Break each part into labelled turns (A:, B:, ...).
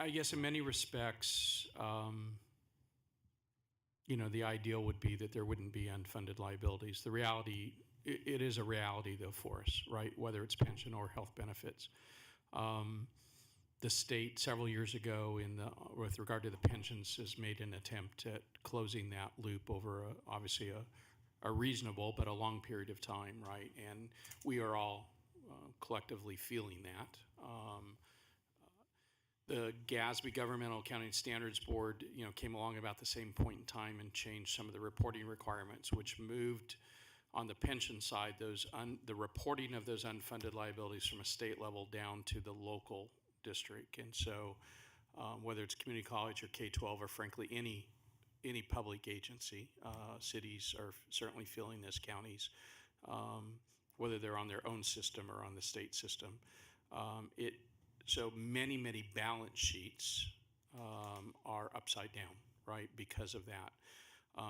A: I guess in many respects, the ideal would be that there wouldn't be unfunded liabilities. The reality, it is a reality though for us, right? Whether it's pension or health benefits. The state several years ago with regard to the pensions has made an attempt at closing that loop over obviously a reasonable but a long period of time, right? And we are all collectively feeling that. The GASB, Governmental Accounting Standards Board, came along about the same point in time and changed some of the reporting requirements, which moved on the pension side the reporting of those unfunded liabilities from a state level down to the local district. And so whether it's community college or K-12 or frankly any public agency, cities are certainly feeling this, counties, whether they're on their own system or on the state system. So many balance sheets are upside down, right, because of that.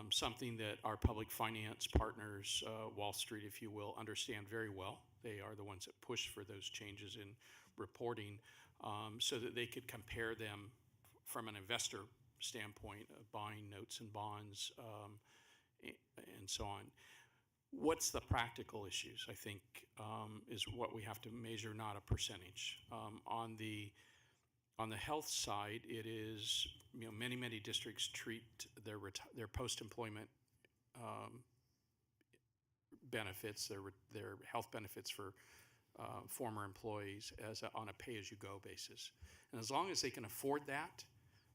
A: Something that our public finance partners, Wall Street, if you will, understand very well. They are the ones that push for those changes in reporting so that they could compare them from an investor standpoint of buying notes and bonds and so on. What's the practical issues, I think, is what we have to measure, not a percentage. On the health side, it is, many districts treat their post-employment benefits, their health benefits for former employees on a pay-as-you-go basis. And as long as they can afford that,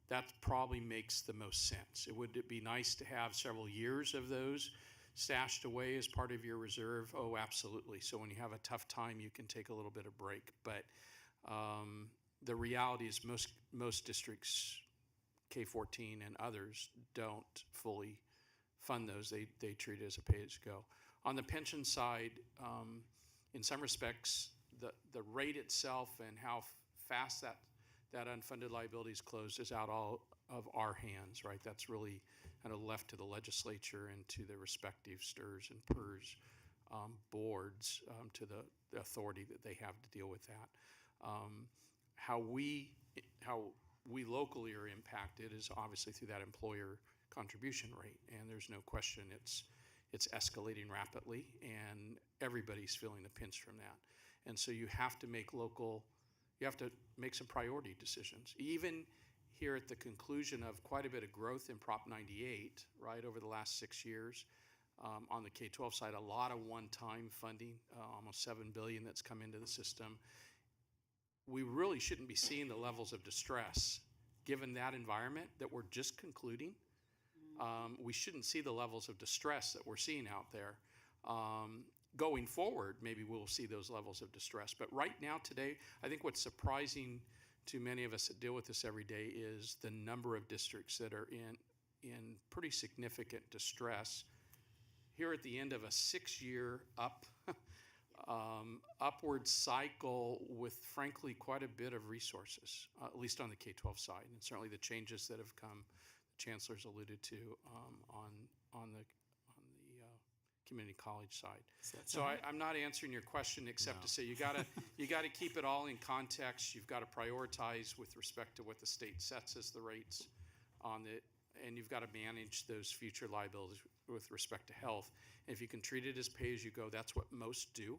A: that probably makes the most sense. It would be nice to have several years of those stashed away as part of your reserve. Oh, absolutely. So when you have a tough time, you can take a little bit of break. But the reality is most districts, K-14 and others, don't fully fund those. They treat it as a pay-as-you-go. On the pension side, in some respects, the rate itself and how fast that unfunded liability is closed is out all of our hands, right? That's really kind of left to the legislature and to the respective STRS and PERS boards, to the authority that they have to deal with that. How we locally are impacted is obviously through that employer contribution rate, and there's no question it's escalating rapidly, and everybody's feeling the pinch from that. And so you have to make some priority decisions. Even here at the conclusion of quite a bit of growth in Prop 98, right, over the last 6 years, on the K-12 side, a lot of one-time funding, almost $7 billion that's come into the system. We really shouldn't be seeing the levels of distress, given that environment that we're just concluding. We shouldn't see the levels of distress that we're seeing out there. Going forward, maybe we'll see those levels of distress. But right now, today, I think what's surprising to many of us that deal with this every day is the number of districts that are in pretty significant distress here at the end of a 6-year upward cycle with, frankly, quite a bit of resources, at least on the K-12 side, and certainly the changes that have come, the chancellor's alluded to on the community college side. So I'm not answering your question except to say you gotta keep it all in context. You've got to prioritize with respect to what the state sets as the rates on it, and you've got to manage those future liabilities with respect to health. And if you can treat it as pay-as-you-go, that's what most do.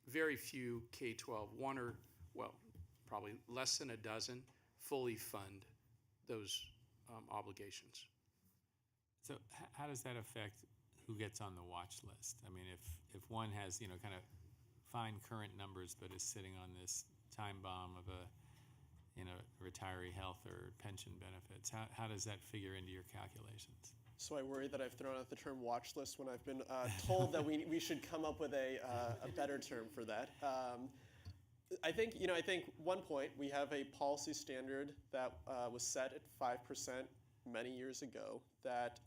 A: Very few K-12, probably less than a dozen, fully fund those obligations.
B: So how does that affect who gets on the watch list? I mean, if one has, kind of fine current numbers, but is sitting on this time bomb of a, retiree health or pension benefits, how does that figure into your calculations?
C: So I worry that I've thrown out the term watch list when I've been told that we should come up with a better term for that. I think one point, we have a policy standard that was set at 5% many years ago that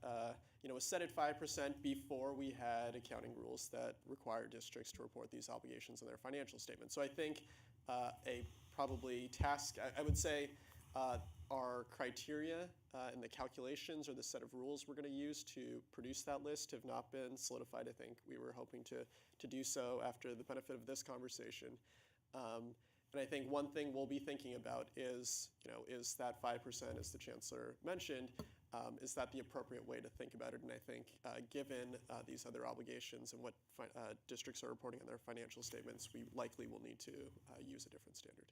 C: was set at 5% before we had accounting rules that require districts to report these obligations in their financial statements. So I think a probably task, I would say our criteria and the calculations or the set of rules we're going to use to produce that list have not been solidified. I think we were hoping to do so after the benefit of this conversation. And I think one thing we'll be thinking about is, is that 5%, as the chancellor mentioned, is that the appropriate way to think about it? And I think given these other obligations and what districts are reporting on their financial statements, we likely will need to use a different standard.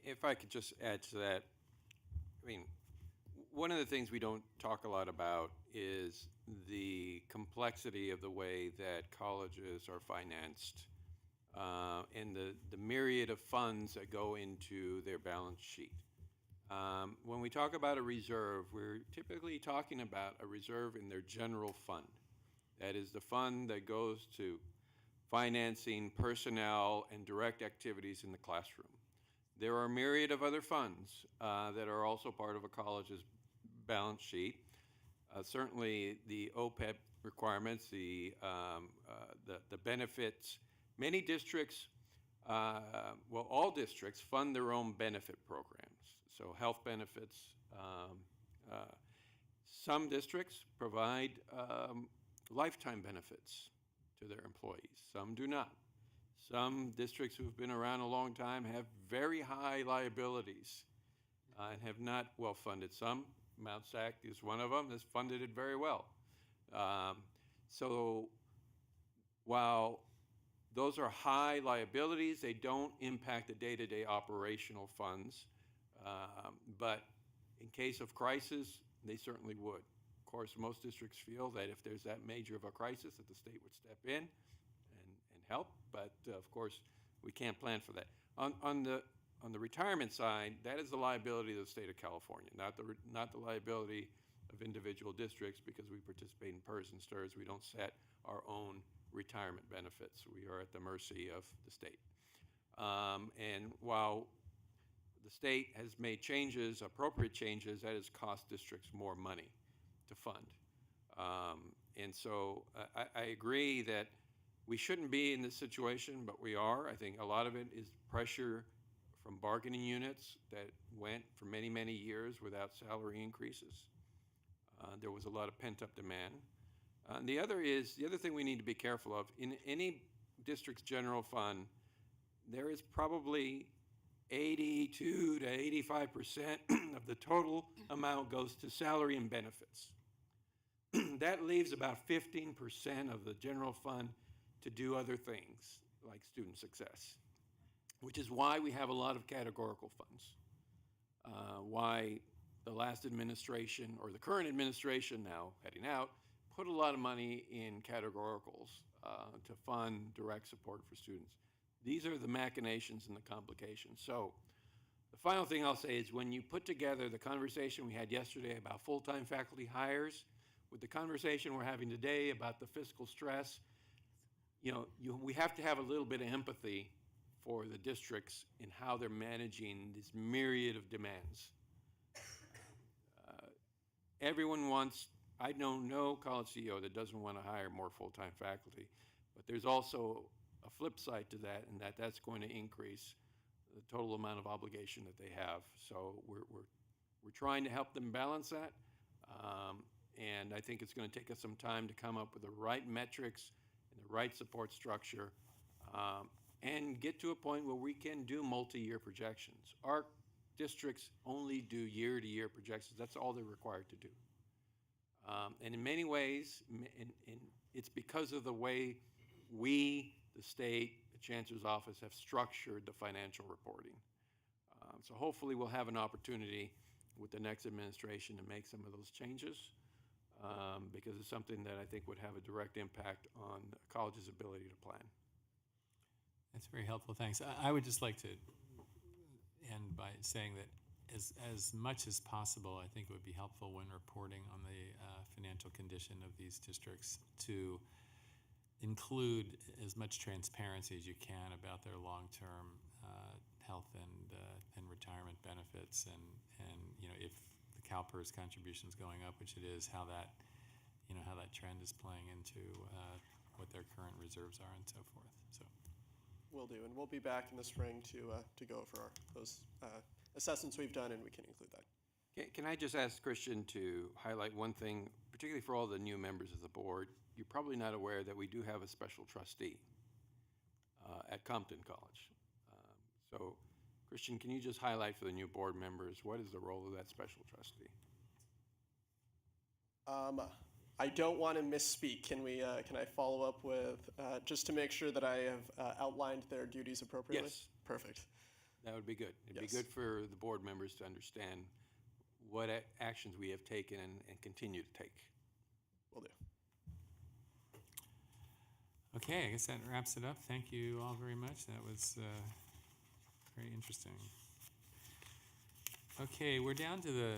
D: If I could just add to that, I mean, one of the things we don't talk a lot about is the complexity of the way that colleges are financed and the myriad of funds that go into their balance sheet. When we talk about a reserve, we're typically talking about a reserve in their general fund. That is the fund that goes to financing personnel and direct activities in the classroom. There are a myriad of other funds that are also part of a college's balance sheet. Certainly the OPEB requirements, the benefits. Many districts, well, all districts fund their own benefit programs. So health benefits. Some districts provide lifetime benefits to their employees. Some do not. Some districts who've been around a long time have very high liabilities and have not well funded. Some, Mount Sac is one of them, has funded it very well. So while those are high liabilities, they don't impact the day-to-day operational funds. But in case of crisis, they certainly would. Of course, most districts feel that if there's that major of a crisis, that the state would step in and help. But of course, we can't plan for that. On the retirement side, that is the liability of the state of California, not the liability of individual districts, because we participate in PERS and STIRS. We don't set our own retirement benefits. We are at the mercy of the state. And while the state has made changes, appropriate changes, that has cost districts more money to fund. And so I agree that we shouldn't be in this situation, but we are. I think a lot of it is pressure from bargaining units that went for many, many years without salary increases. There was a lot of pent-up demand. The other thing we need to be careful of, in any district's general fund, there is probably 82 to 85% of the total amount goes to salary and benefits. That leaves about 15% of the general fund to do other things, like student success, which is why we have a lot of categorical funds. Why the last administration, or the current administration now heading out, put a lot of money in categoricals to fund direct support for students. These are the machinations and the complications. So the final thing I'll say is, when you put together the conversation we had yesterday about full-time faculty hires with the conversation we're having today about the fiscal stress, we have to have a little bit of empathy for the districts in how they're managing this myriad of demands. Everyone wants, I know no college CEO that doesn't want to hire more full-time faculty, but there's also a flip side to that, and that's going to increase the total amount of obligation that they have. So we're trying to help them balance that, and I think it's going to take us some time to come up with the right metrics and the right support structure, and get to a point where we can do multi-year projections. Our districts only do year-to-year projections. That's all they're required to do. And in many ways, it's because of the way we, the state, the Chancellor's Office, have structured the financial reporting. So hopefully we'll have an opportunity with the next administration to make some of those changes, because it's something that I think would have a direct impact on the college's ability to plan.
B: That's very helpful, thanks. I would just like to end by saying that as much as possible, I think it would be helpful when reporting on the financial condition of these districts to include as much transparency as you can about their long-term health and retirement benefits, and if the CalPERS contribution is going up, which it is, how that trend is playing into what their current reserves are and so forth. So.
C: Will do, and we'll be back in the spring to go over those assessments we've done, and we can include that.
D: Can I just ask Christian to highlight one thing, particularly for all the new members of the board? You're probably not aware that we do have a special trustee at Compton College. So, Christian, can you just highlight for the new board members, what is the role of that special trustee?
C: I don't want to misspeak. Can I follow up with, just to make sure that I have outlined their duties appropriately?
D: Yes.
C: Perfect.
D: That would be good. It'd
C: Yes.
D: be good for the board members to understand what actions we have taken and continue to take.
C: Will do.
B: Okay, I guess that wraps it up. Thank you all very much. That was very interesting. Okay, we're down to the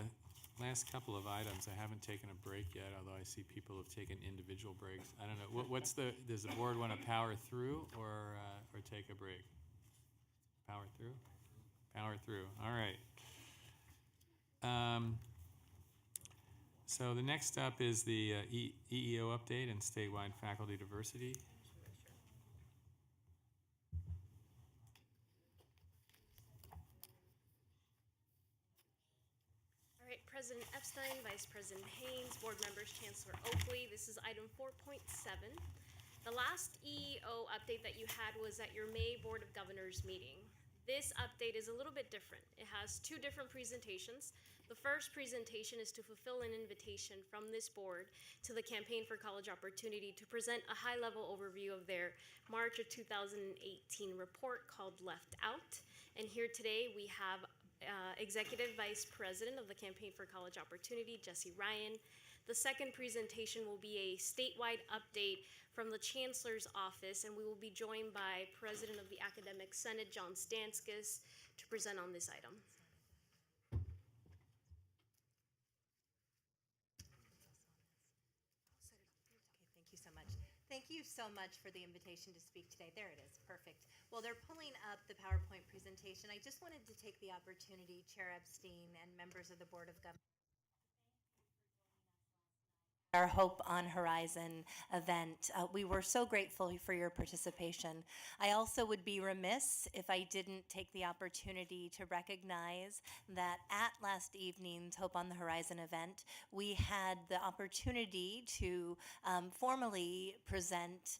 B: last couple of items. I haven't taken a break yet, although I see people have taken individual breaks. I don't know. Does the board want to power through or take a break? Power through? Power through. All right. So the next up is the EEO update and statewide faculty diversity.
E: All right, President Epstein, Vice President Haynes, board members, Chancellor Oakley. This is item 4.7. The last EEO update that you had was at your May Board of Governors meeting. This update is a little bit different. It has two different presentations. The first presentation is to fulfill an invitation from this board to the Campaign for College Opportunity to present a high-level overview of their March of 2018 report called Left Out. And here today we have Executive Vice President of the Campaign for College Opportunity, Jesse Ryan. The second presentation will be a statewide update from the Chancellor's office, and we will be joined by President of the Academic Senate, John Stanskis, to present on this item.
F: Thank you so much. Thank you so much for the invitation to speak today. There it is, perfect. Well, they're pulling up the PowerPoint presentation. I just wanted to take the opportunity, Chair Epstein and members of the Board of Governors, our Hope on Horizon event. We were so grateful for your participation. I also would be remiss if I didn't take the opportunity to recognize that at last evening's Hope on the Horizon event, we had the opportunity to formally present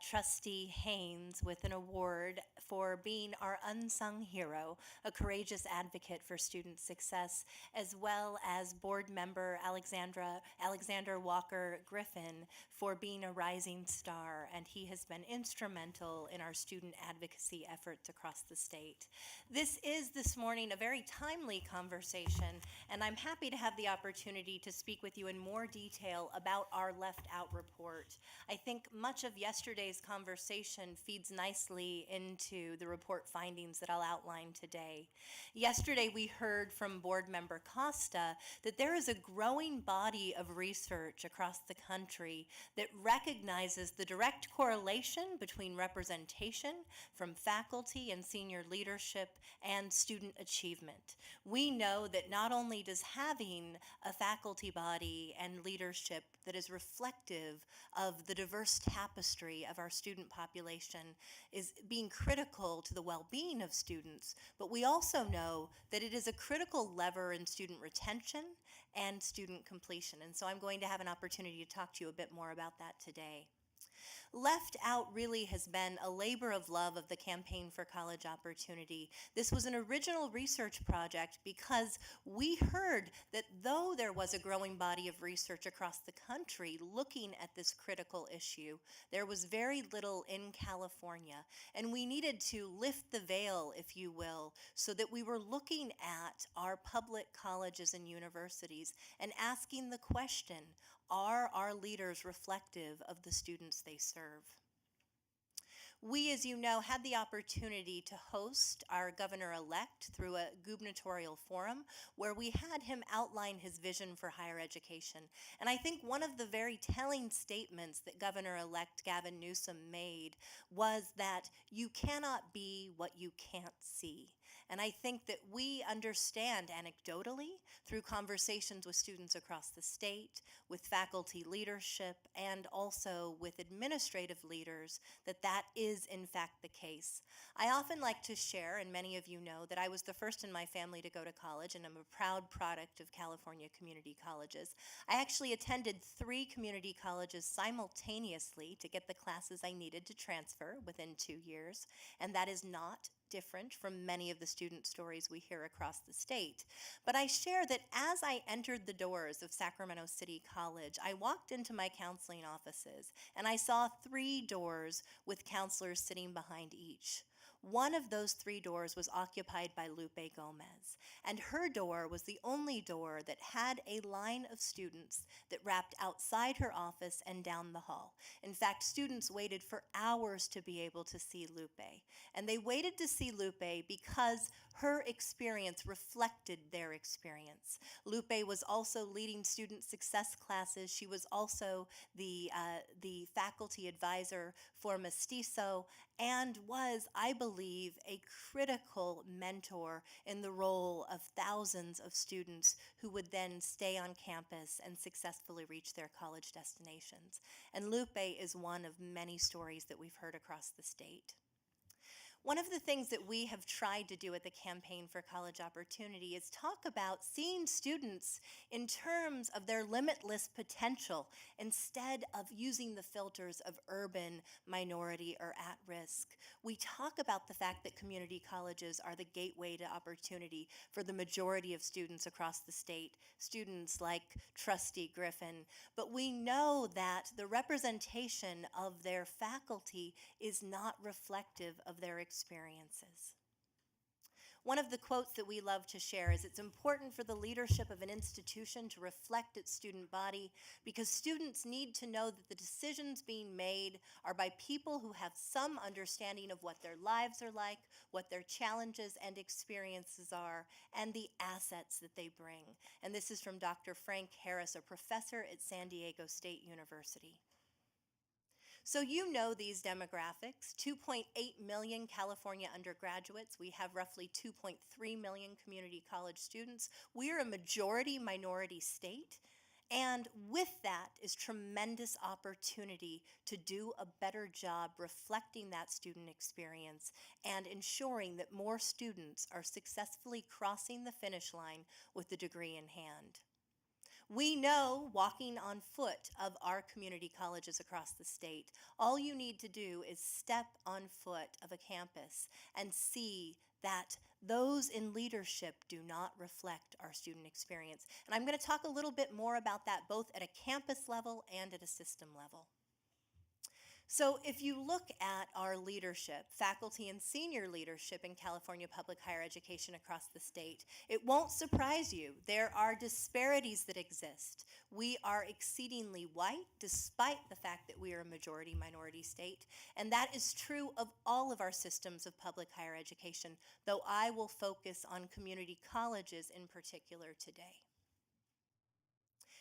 F: Trustee Haynes with an award for being our unsung hero, a courageous advocate for student success, as well as board member Alexander Walker Griffin for being a rising star, and he has been instrumental in our student advocacy efforts across the state. This is this morning a very timely conversation, and I'm happy to have the opportunity to speak with you in more detail about our Left Out report. I think much of yesterday's conversation feeds nicely into the report findings that I'll outline today. Yesterday we heard from board member Costa that there is a growing body of research across the country that recognizes the direct correlation between representation from faculty and senior leadership and student achievement. We know that not only does having a faculty body and leadership that is reflective of the diverse tapestry of our student population is being critical to the well-being of students, but we also know that it is a critical lever in student retention and student completion. And so I'm going to have an opportunity to talk to you a bit more about that today. Left Out really has been a labor of love of the Campaign for College Opportunity. This was an original research project because we heard that though there was a growing body of research across the country looking at this critical issue, there was very little in California, and we needed to lift the veil, if you will, so that we were looking at our public colleges and universities and asking the question, are our leaders reflective of the students they serve? We, as you know, had the opportunity to host our governor-elect through a gubernatorial forum where we had him outline his vision for higher education. And I think one of the very telling statements that Governor-elect Gavin Newsom made was that you cannot be what you can't see. And I think that we understand anecdotally through conversations with students across the state, with faculty leadership, and also with administrative leaders that that is in fact the case. I often like to share, and many of you know, that I was the first in my family to go to college, and I'm a proud product of California community colleges. I actually attended 3 community colleges simultaneously to get the classes I needed to transfer within 2 years, and that is not different from many of the student stories we hear across the state. But I share that as I entered the doors of Sacramento City College, I walked into my counseling offices and I saw 3 doors with counselors sitting behind each. One of those 3 doors was occupied by Lupe Gomez, and her door was the only door that had a line of students that wrapped outside her office and down the hall. In fact, students waited for hours to be able to see Lupe, and they waited to see Lupe because her experience reflected their experience. Lupe was also leading student success classes. She was also the faculty advisor for Mestizo, and was, I believe, a critical mentor in the role of thousands of students who would then stay on campus and successfully reach their college destinations. And Lupe is one of many stories that we've heard across the state. One of the things that we have tried to do at the Campaign for College Opportunity is talk about seeing students in terms of their limitless potential instead of using the filters of urban, minority, or at risk. We talk about the fact that community colleges are the gateway to opportunity for the majority of students across the state, students like Trustee Griffin, but we know that the representation of their faculty is not reflective of their experiences. One of the quotes that we love to share is, "It's important for the leadership of an institution to reflect its student body because students need to know that the decisions being made are by people who have some understanding of what their lives are like, what their challenges and experiences are, and the assets that they bring." And this is from Dr. Frank Harris, a professor at San Diego State University. So you know these demographics: 2.8 million California undergraduates. We have roughly 2.3 million community college students. We are a majority minority state. And with that is tremendous opportunity to do a better job reflecting that student experience and ensuring that more students are successfully crossing the finish line with a degree in hand. We know, walking on foot of our community colleges across the state, all you need to do is step on foot of a campus and see that those in leadership do not reflect our student experience. And I'm going to talk a little bit more about that both at a campus level and at a system level. So if you look at our leadership, faculty and senior leadership in California public higher education across the state, it won't surprise you. There are disparities that exist. We are exceedingly white, despite the fact that we are a majority minority state, and that is true of all of our systems of public higher education, though I will focus on community colleges in particular today.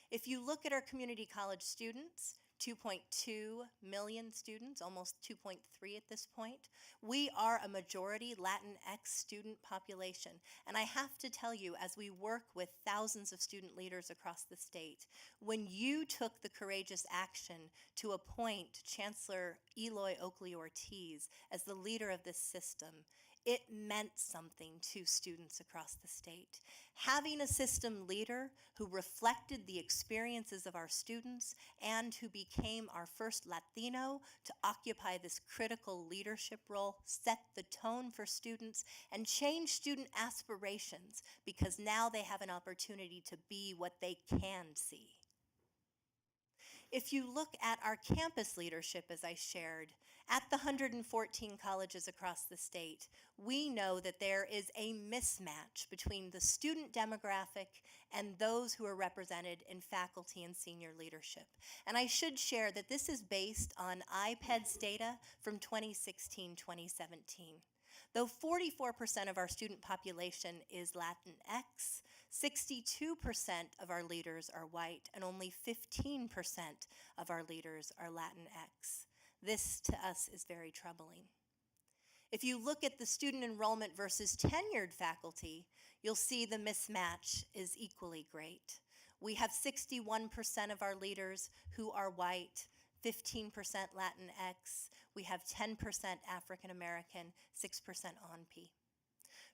F: If you look at our community college students, 2.2 million students, almost 2.3 at this point. We are a majority Latinx student population. And I have to tell you, as we work with thousands of student leaders across the state, when you took the courageous action to appoint Chancellor Eloy Oakley Ortiz as the leader of this system, it meant something to students across the state. Having a system leader who reflected the experiences of our students and who became our first Latino to occupy this critical leadership role set the tone for students and changed student aspirations because now they have an opportunity to be what they can see. If you look at our campus leadership, as I shared, at the 114 colleges across the state, we know that there is a mismatch between the student demographic and those who are represented in faculty and senior leadership. And I should share that this is based on IPED's data from 2016-2017. Though 44% of our student population is Latinx, 62% of our leaders are white, and only 15% of our leaders are Latinx. This, to us, is very troubling. If you look at the student enrollment versus tenured faculty, you'll see the mismatch is equally great. We have 61% of our leaders who are white, 15% Latinx. We have 10% African American, 6% ONP.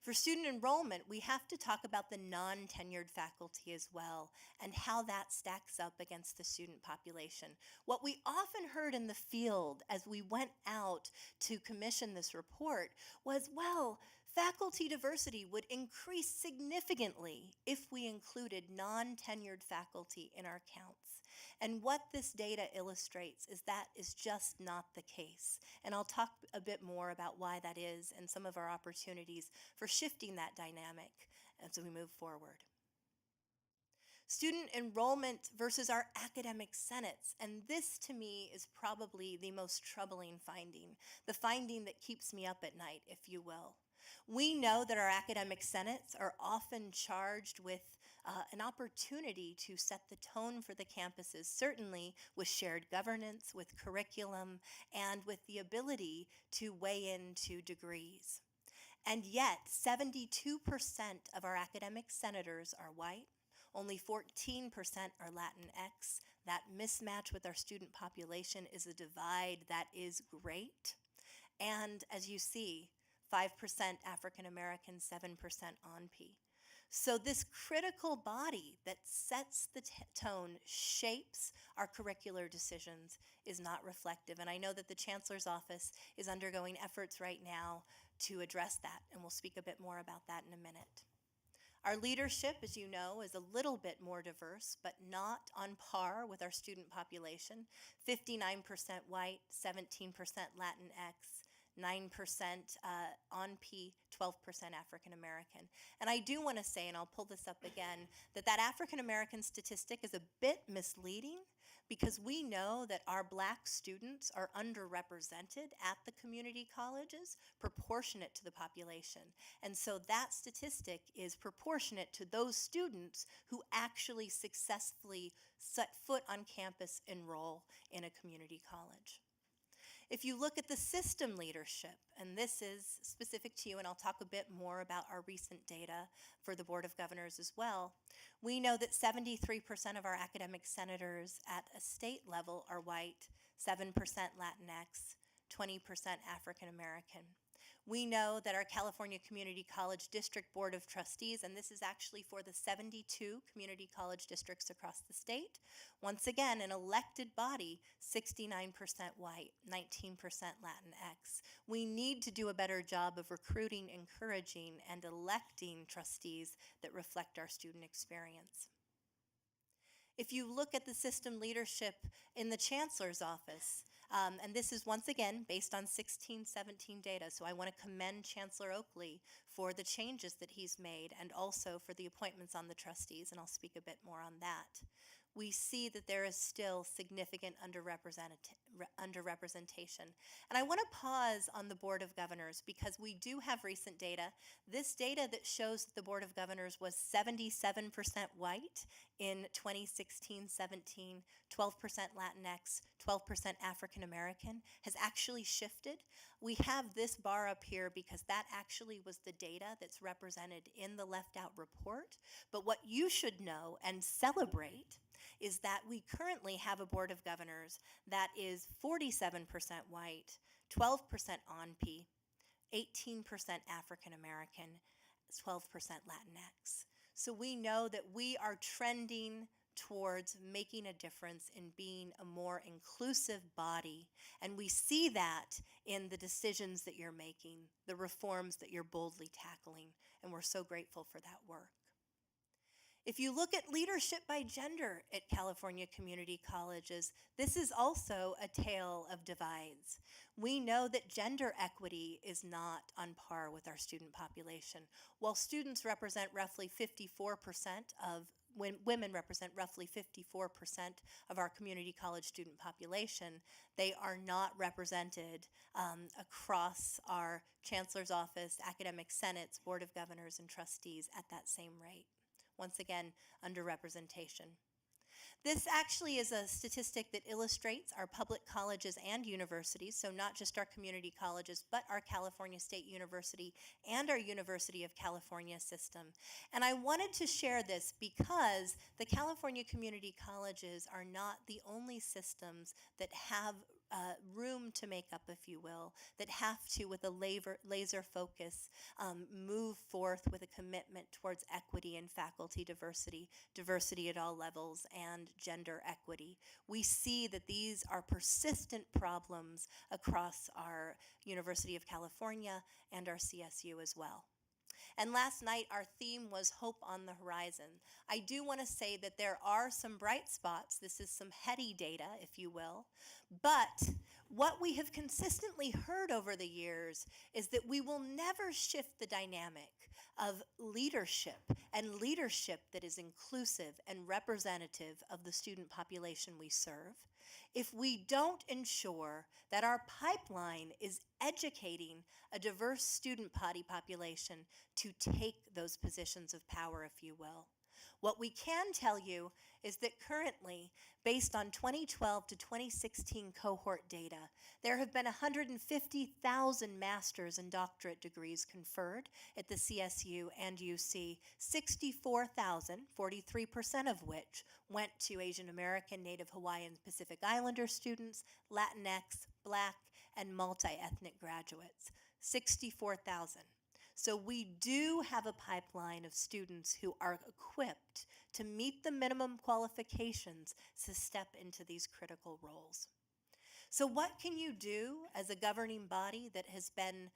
F: For student enrollment, we have to talk about the non-tenured faculty as well and how that stacks up against the student population. What we often heard in the field as we went out to commission this report was, well, faculty diversity would increase significantly if we included non-tenured faculty in our counts. And what this data illustrates is that is just not the case. And I'll talk a bit more about why that is and some of our opportunities for shifting that dynamic as we move forward. Student enrollment versus our academic senates. And this, to me, is probably the most troubling finding, the finding that keeps me up at night, if you will. We know that our academic senates are often charged with an opportunity to set the tone for the campuses, certainly with shared governance, with curriculum, and with the ability to weigh into degrees. And yet, 72% of our academic senators are white, only 14% are Latinx. That mismatch with our student population is a divide that is great. And as you see, 5% African American, 7% ONP. So this critical body that sets the tone, shapes our curricular decisions, is not reflective. And I know that the Chancellor's Office is undergoing efforts right now to address that, and we'll speak a bit more about that in a minute. Our leadership, as you know, is a little bit more diverse, but not on par with our student population. 59% white, 17% Latinx, 9% ONP, 12% African American. And I do want to say, and I'll pull this up again, that African American statistic is a bit misleading because we know that our Black students are underrepresented at the community colleges, proportionate to the population. And so that statistic is proportionate to those students who actually successfully set foot on campus, enroll in a community college. If you look at the system leadership, and this is specific to you, and I'll talk a bit more about our recent data for the Board of Governors as well, we know that 73% of our academic senators at a state level are white, 7% Latinx, 20% African American. We know that our California Community College District Board of Trustees, and this is actually for the 72 community college districts across the state, once again, an elected body, 69% white, 19% Latinx. We need to do a better job of recruiting, encouraging, and electing trustees that reflect our student experience. If you look at the system leadership in the Chancellor's Office, and this is once again based on 16-17 data, so I want to commend Chancellor Oakley for the changes that he's made and also for the appointments on the trustees, and I'll speak a bit more on that. We see that there is still significant underrepresentation. And I want to pause on the Board of Governors because we do have recent data. This data that shows that the Board of Governors was 77% white in 2016-17, 12% Latinx, 12% African American, has actually shifted. We have this bar up here because that actually was the data that's represented in the left out report. But what you should know and celebrate is that we currently have a Board of Governors that is 47% white, 12% ONP, 18% African American, 12% Latinx. So we know that we are trending towards making a difference in being a more inclusive body, and we see that in the decisions that you're making, the reforms that you're boldly tackling, and we're so grateful for that work. If you look at leadership by gender at California community colleges, this is also a tale of divides. We know that gender equity is not on par with our student population. While students represent roughly 54% of women represent roughly 54% of our community college student population, they are not represented across our Chancellor's Office, academic senates, Board of Governors, and trustees at that same rate. Once again, underrepresentation. This actually is a statistic that illustrates our public colleges and universities, so not just our community colleges, but our California State University and our University of California system. And I wanted to share this because the California community colleges are not the only systems that have room to make up, if you will, that have to, with a laser focus, move forth with a commitment towards equity and faculty diversity, diversity at all levels, and gender equity. We see that these are persistent problems across our University of California and our CSU as well. And last night, our theme was Hope on the Horizon. I do want to say that there are some bright spots. This is some heady data, if you will. But what we have consistently heard over the years is that we will never shift the dynamic of leadership, and leadership that is inclusive and representative of the student population we serve, if we don't ensure that our pipeline is educating a diverse student body population to take those positions of power, if you will. What we can tell you is that currently, based on 2012 to 2016 cohort data, there have been 150,000 master's and doctorate degrees conferred at the CSU and UC, 64,000, 43% of which went to Asian American, Native Hawaiian, Pacific Islander students, Latinx, Black, and multi-ethnic graduates. 64,000. So we do have a pipeline of students who are equipped to meet the minimum qualifications to step into these critical roles. So what can you do as a governing body that has been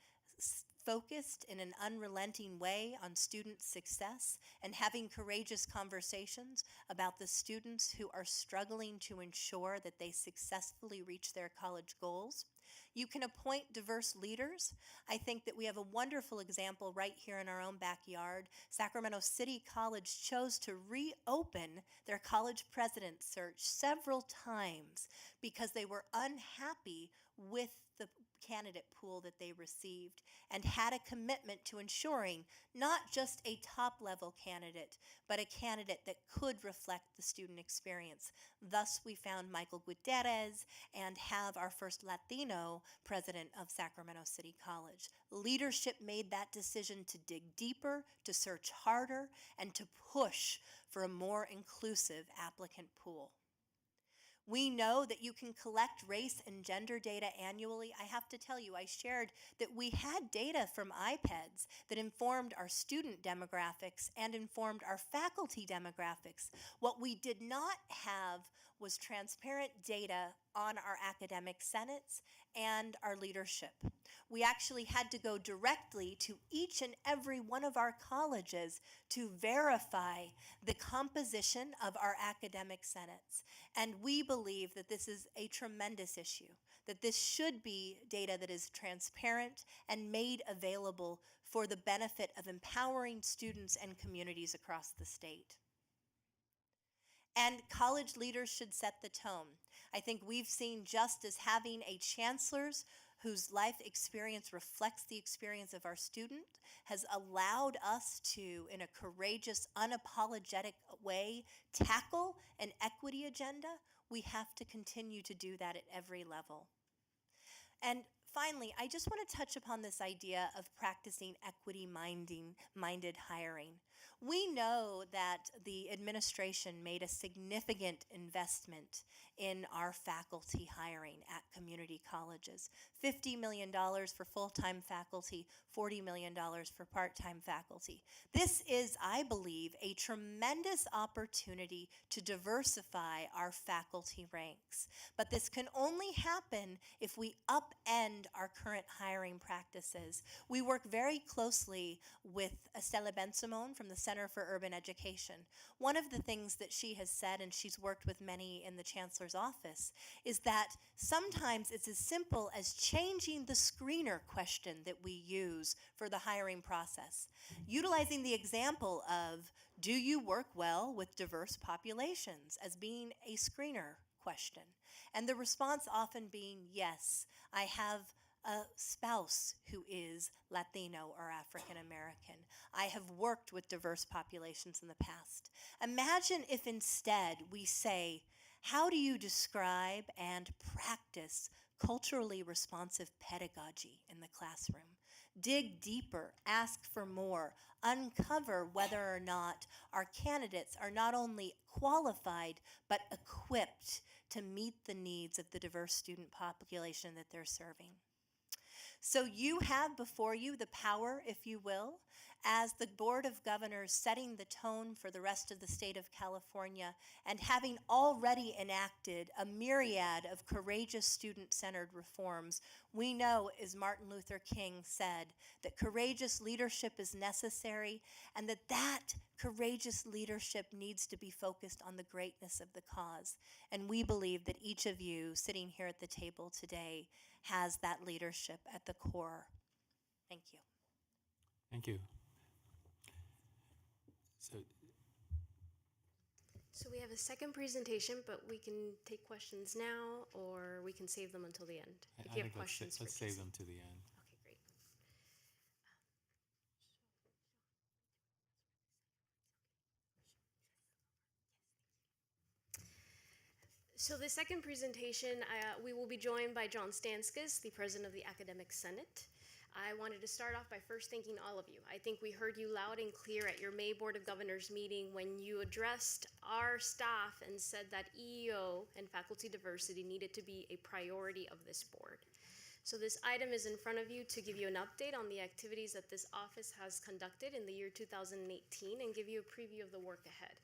F: focused in an unrelenting way on student success and having courageous conversations about the students who are struggling to ensure that they successfully reach their college goals? You can appoint diverse leaders. I think that we have a wonderful example right here in our own backyard. Sacramento City College chose to reopen their college president search several times because they were unhappy with the candidate pool that they received and had a commitment to ensuring not just a top-level candidate, but a candidate that could reflect the student experience. Thus, we found Michael Gutierrez and have our first Latino president of Sacramento City College. Leadership made that decision to dig deeper, to search harder, and to push for a more inclusive applicant pool. We know that you can collect race and gender data annually. I have to tell you, I shared that we had data from iPads that informed our student demographics and informed our faculty demographics. What we did not have was transparent data on our academic senates and our leadership. We actually had to go directly to each and every one of our colleges to verify the composition of our academic senates. And we believe that this is a tremendous issue, that this should be data that is transparent and made available for the benefit of empowering students and communities across the state. And college leaders should set the tone. I think we've seen just as having a chancellor's whose life experience reflects the experience of our student has allowed us to, in a courageous, unapologetic way, tackle an equity agenda. We have to continue to do that at every level. And finally, I just want to touch upon this idea of practicing equity-minded hiring. We know that the administration made a significant investment in our faculty hiring at community colleges. $50 million for full-time faculty, $40 million for part-time faculty. This is, I believe, a tremendous opportunity to diversify our faculty ranks. But this can only happen if we upend our current hiring practices. We work very closely with Estela Ben-Simon from the Center for Urban Education. One of the things that she has said, and she's worked with many in the Chancellor's office, is that sometimes it's as simple as changing the screener question that we use for the hiring process. Utilizing the example of, do you work well with diverse populations, as being a screener question? And the response often being, yes, I have a spouse who is Latino or African American. I have worked with diverse populations in the past. Imagine if instead we say, how do you describe and practice culturally responsive pedagogy in the classroom? dig deeper, ask for more, uncover whether or not our candidates are not only qualified, but equipped to meet the needs of the diverse student population that they're serving. So you have before you the power, if you will, as the Board of Governors setting the tone for the rest of the state of California and having already enacted a myriad of courageous student-centered reforms. We know, as Martin Luther King said, that courageous leadership is necessary and that courageous leadership needs to be focused on the greatness of the cause. And we believe that each of you sitting here at the table today has that leadership at the core. Thank you.
B: Thank you.
E: So we have a second presentation, but we can take questions now, or we can save them until the end.
B: I
E: If you have
B: think
E: questions for
B: let's save
E: Casey.
B: them to the end.
E: Okay, great. So the second presentation, we will be joined by John Stanskis, the President of the Academic Senate. I wanted to start off by first thanking all of you. I think we heard you loud and clear at your May Board of Governors meeting when you addressed our staff and said that EEO and faculty diversity needed to be a priority of this board. So this item is in front of you to give you an update on the activities that this office has conducted in the year 2018 and give you a preview of the work ahead.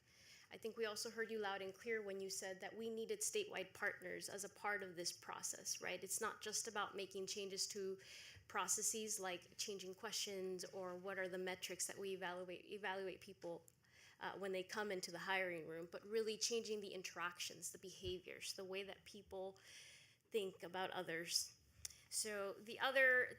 E: I think we also heard you loud and clear when you said that we needed statewide partners as a part of this process, right? It's not just about making changes to processes like changing questions or what are the metrics that we evaluate people when they come into the hiring room, but really changing the interactions, the behaviors, the way that people think about others. So the other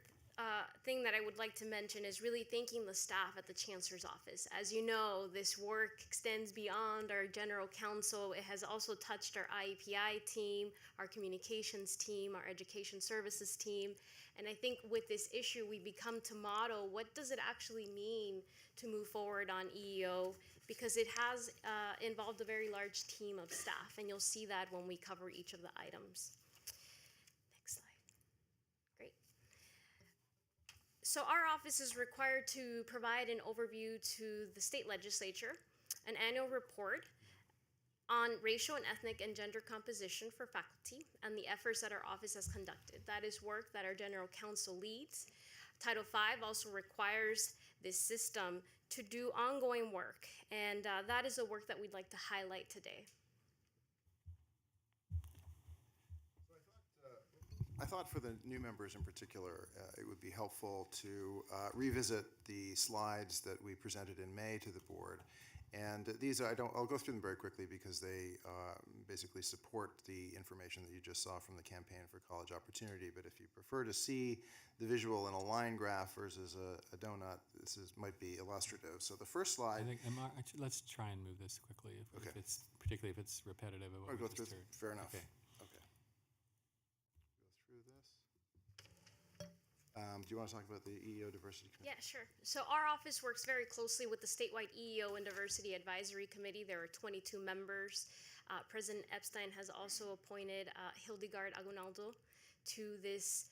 E: thing that I would like to mention is really thanking the staff at the Chancellor's office. As you know, this work extends beyond our general counsel. It has also touched our IEPI team, our communications team, our education services team. And I think with this issue, we become to model what does it actually mean to move forward on EEO, because it has involved a very large team of staff, and you'll see that when we cover each of the items. Next slide. Great. So our office is required to provide an overview to the state legislature, an annual report on racial and ethnic and gender composition for faculty and the efforts that our office has conducted. That is work that our general counsel leads. Title V also requires this system to do ongoing work, and that is the work that we'd like to highlight today.
G: I thought for the new members in particular, it would be helpful to revisit the slides that we presented in May to the board. And these, I'll go through them very quickly because they basically support the information that you just saw from the Campaign for College Opportunity. But if you prefer to see the visual in a line graph versus a donut, might be illustrative. So the first slide.
B: I think, actually, let's try and move this quickly, if it's, particularly if it's repetitive of what we
G: go
B: just
G: through.
B: heard.
G: Fair enough.
B: Okay.
G: Okay. Go through this. Do you want to talk about the EEO Diversity Committee?
E: Yeah, sure. So our office works very closely with the Statewide EEO and Diversity Advisory Committee. There are 22 members. President Epstein has also appointed Hildegard Aguinaldo to this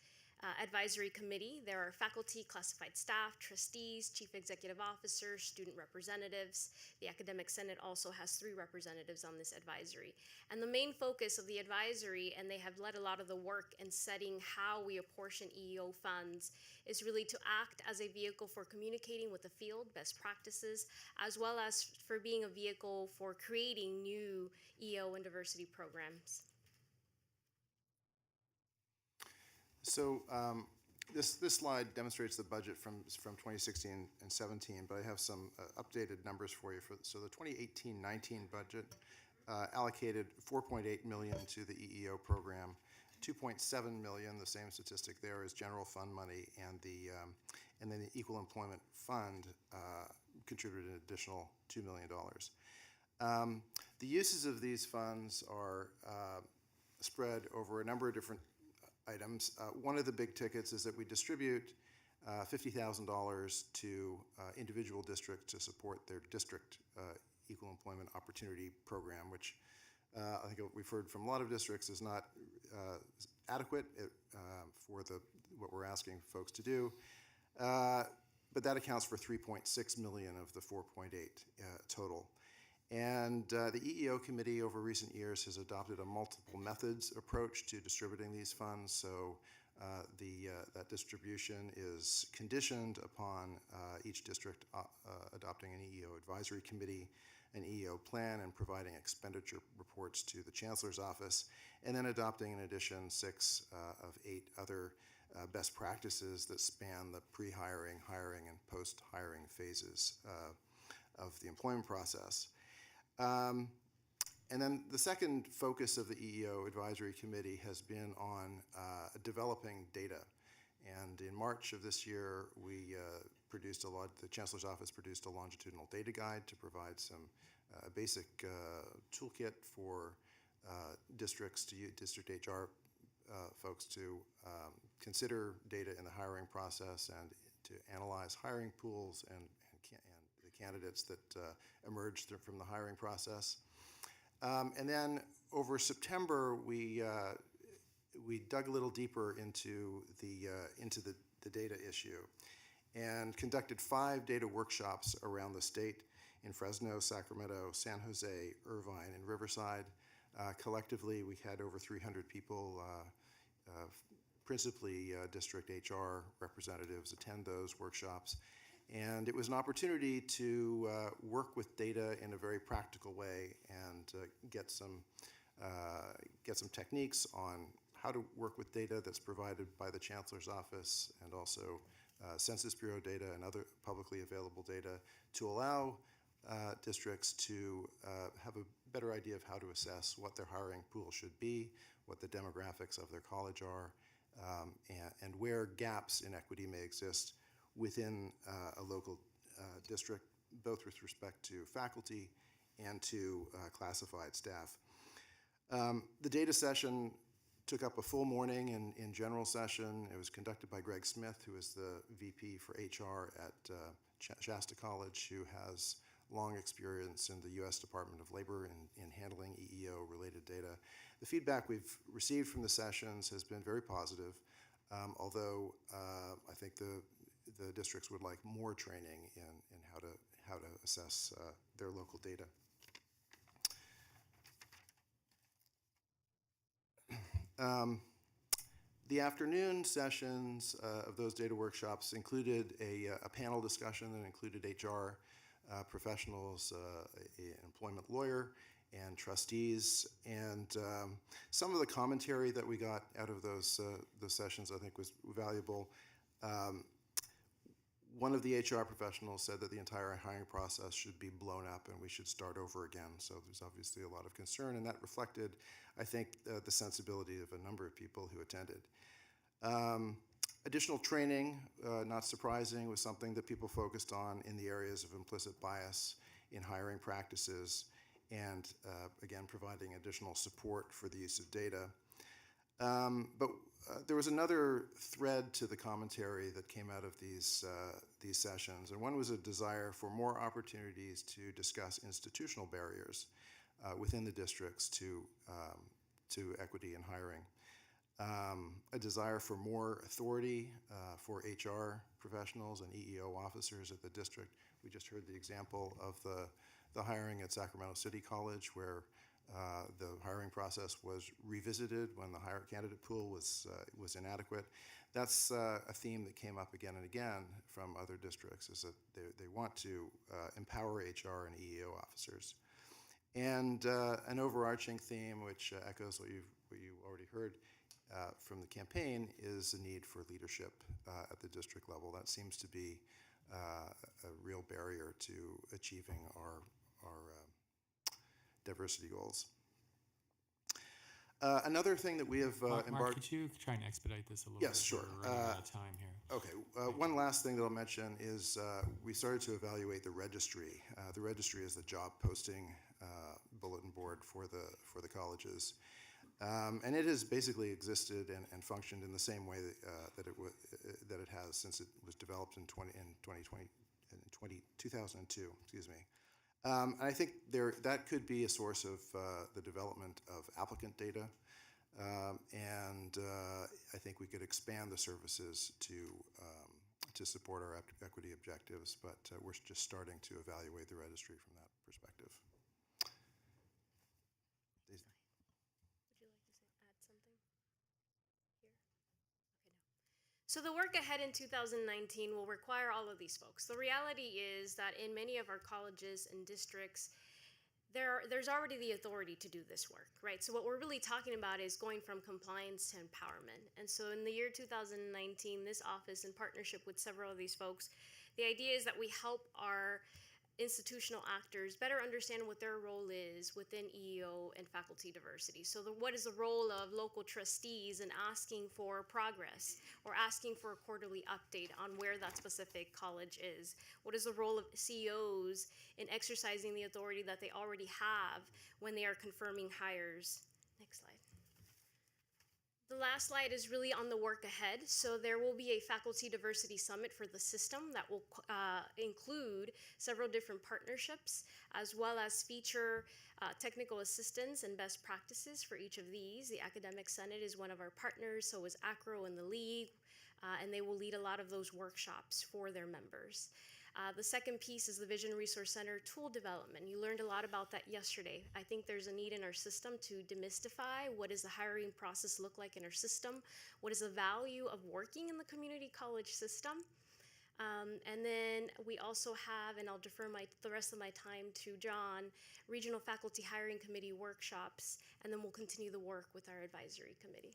E: advisory committee. There are faculty, classified staff, trustees, chief executive officers, student representatives. The Academic Senate also has 3 representatives on this advisory. And the main focus of the advisory, and they have led a lot of the work in setting how we apportion EEO funds, is really to act as a vehicle for communicating with the field, best practices, as well as for being a vehicle for creating new EEO and diversity programs.
G: So this slide demonstrates the budget from 2016 and 17, but I have some updated numbers for you. So the 2018-19 budget allocated $4.8 million to the EEO program, $2.7 million, the same statistic there, is general fund money, and then the Equal Employment Fund contributed an additional $2 million. The uses of these funds are spread over a number of different items. One of the big tickets is that we distribute $50,000 to individual districts to support their district equal employment opportunity program, which I think we've heard from a lot of districts is not adequate for what we're asking folks to do. But that accounts for 3.6 million of the 4.8 total. And the EEO committee over recent years has adopted a multiple methods approach to distributing these funds. So that distribution is conditioned upon each district adopting an EEO advisory committee, an EEO plan, and providing expenditure reports to the chancellor's office, and then adopting in addition 6 of 8 other best practices that span the pre-hiring, hiring, and post-hiring phases of the employment process. And then the second focus of the EEO Advisory Committee has been on developing data. And in March of this year, we the Chancellor's Office produced a longitudinal data guide to provide some basic toolkit for districts to use, district HR folks to consider data in the hiring process and to analyze hiring pools and the candidates that emerged from the hiring process. And then over September, we dug a little deeper into the data issue and conducted 5 data workshops around the state in Fresno, Sacramento, San Jose, Irvine, and Riverside. Collectively, we had over 300 people, principally district HR representatives, attend those workshops. And it was an opportunity to work with data in a very practical way and get some techniques on how to work with data that's provided by the Chancellor's Office and also Census Bureau data and other publicly available data to allow districts to have a better idea of how to assess what their hiring pool should be, what the demographics of their college are, and where gaps in equity may exist within a local district, both with respect to faculty and to classified staff. The data session took up a full morning in general session. It was conducted by Greg Smith, who is the VP for HR at Shasta College, who has long experience in the U.S. Department of Labor in handling EEO-related data. The feedback we've received from the sessions has been very positive, although I think the districts would like more training in how to assess their local data. The afternoon sessions of those data workshops included a panel discussion that included HR professionals, an employment lawyer, and trustees. And some of the commentary that we got out of those sessions I think was valuable. One of the HR professionals said that the entire hiring process should be blown up and we should start over again. So there's obviously a lot of concern, and that reflected, I think, the sensibility of a number of people who attended. Additional training, not surprising, was something that people focused on in the areas of implicit bias in hiring practices and, again, providing additional support for the use of data. But there was another thread to the commentary that came out of these sessions, and one was a desire for more opportunities to discuss institutional barriers within the districts to equity in hiring. A desire for more authority for HR professionals and EEO officers at the district. We just heard the example of the hiring at Sacramento City College, where the hiring process was revisited when the candidate pool was inadequate. That's a theme that came up again and again from other districts, is that they want to empower HR and EEO officers. And an overarching theme, which echoes what you already heard from the campaign, is the need for leadership at the district level. That seems to be a real barrier to achieving our diversity goals. Another thing that we have
B: Mark,
G: embarked...
B: could you try and expedite this a little
G: Yes,
B: bit?
G: sure.
B: We're running out of time here.
G: Okay. One last thing that I'll mention is we started to evaluate the registry. The registry is the job posting bulletin board for the colleges. And it has basically existed and functioned in the same way that it has since it was developed in 2002. Excuse me. And I think that could be a source of the development of applicant data, and I think we could expand the services to to support our equity objectives, but we're just starting to evaluate the registry from that perspective. Daisy?
E: Would you like to add something here? Okay, no. So the work ahead in 2019 will require all of these folks. The reality is that in many of our colleges and districts, there's already the authority to do this work, right? So what we're really talking about is going from compliance to empowerment. And so in the year 2019, this office, in partnership with several of these folks, the idea is that we help our institutional actors better understand what their role is within EEO and faculty diversity. So what is the role of local trustees in asking for progress or asking for a quarterly update on where that specific college is? What is the role of CEOs in exercising the authority that they already have when they are confirming hires? Next slide. The last slide is really on the work ahead. So there will be a faculty diversity summit for the system that will include several different partnerships, as well as feature technical assistance and best practices for each of these. The Academic Senate is one of our partners, so is ACRO and the League, and they will lead a lot of those workshops for their members. The second piece is the Vision Resource Center tool development. You learned a lot about that yesterday. I think there's a need in our system to demystify what does the hiring process look like in our system, what is the value of working in the community college system. And then we also have, and I'll defer the rest of my time to John, Regional Faculty Hiring Committee workshops, and then we'll continue the work with our advisory committee.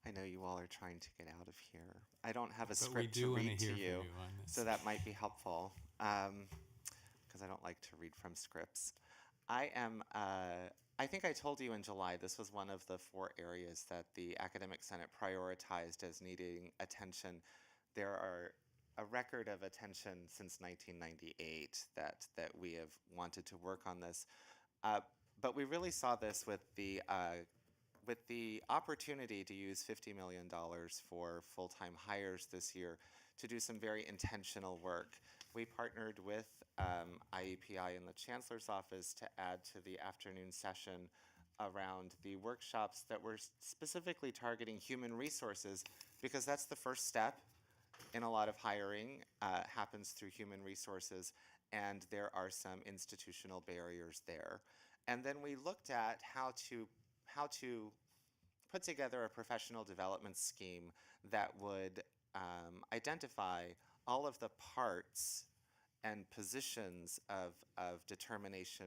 H: I know you all are trying to get out of here. I don't have a
B: But we
H: script
B: do
H: to
B: wanna
H: read to
B: hear from
H: you,
B: you on this.
H: so that might be helpful, because I don't like to read from scripts. I think I told you in July, this was one of the 4 areas that the Academic Senate prioritized as needing attention. There are a record of attention since 1998 that we have wanted to work on this. But we really saw this with the opportunity to use $50 million for full-time hires this year to do some very intentional work. We partnered with IEPI and the Chancellor's Office to add to the afternoon session around the workshops that were specifically targeting human resources, because that's the first step in a lot of hiring, happens through human resources, and there are some institutional barriers there. And then we looked at how to put together a professional development scheme that would identify all of the parts and positions of determination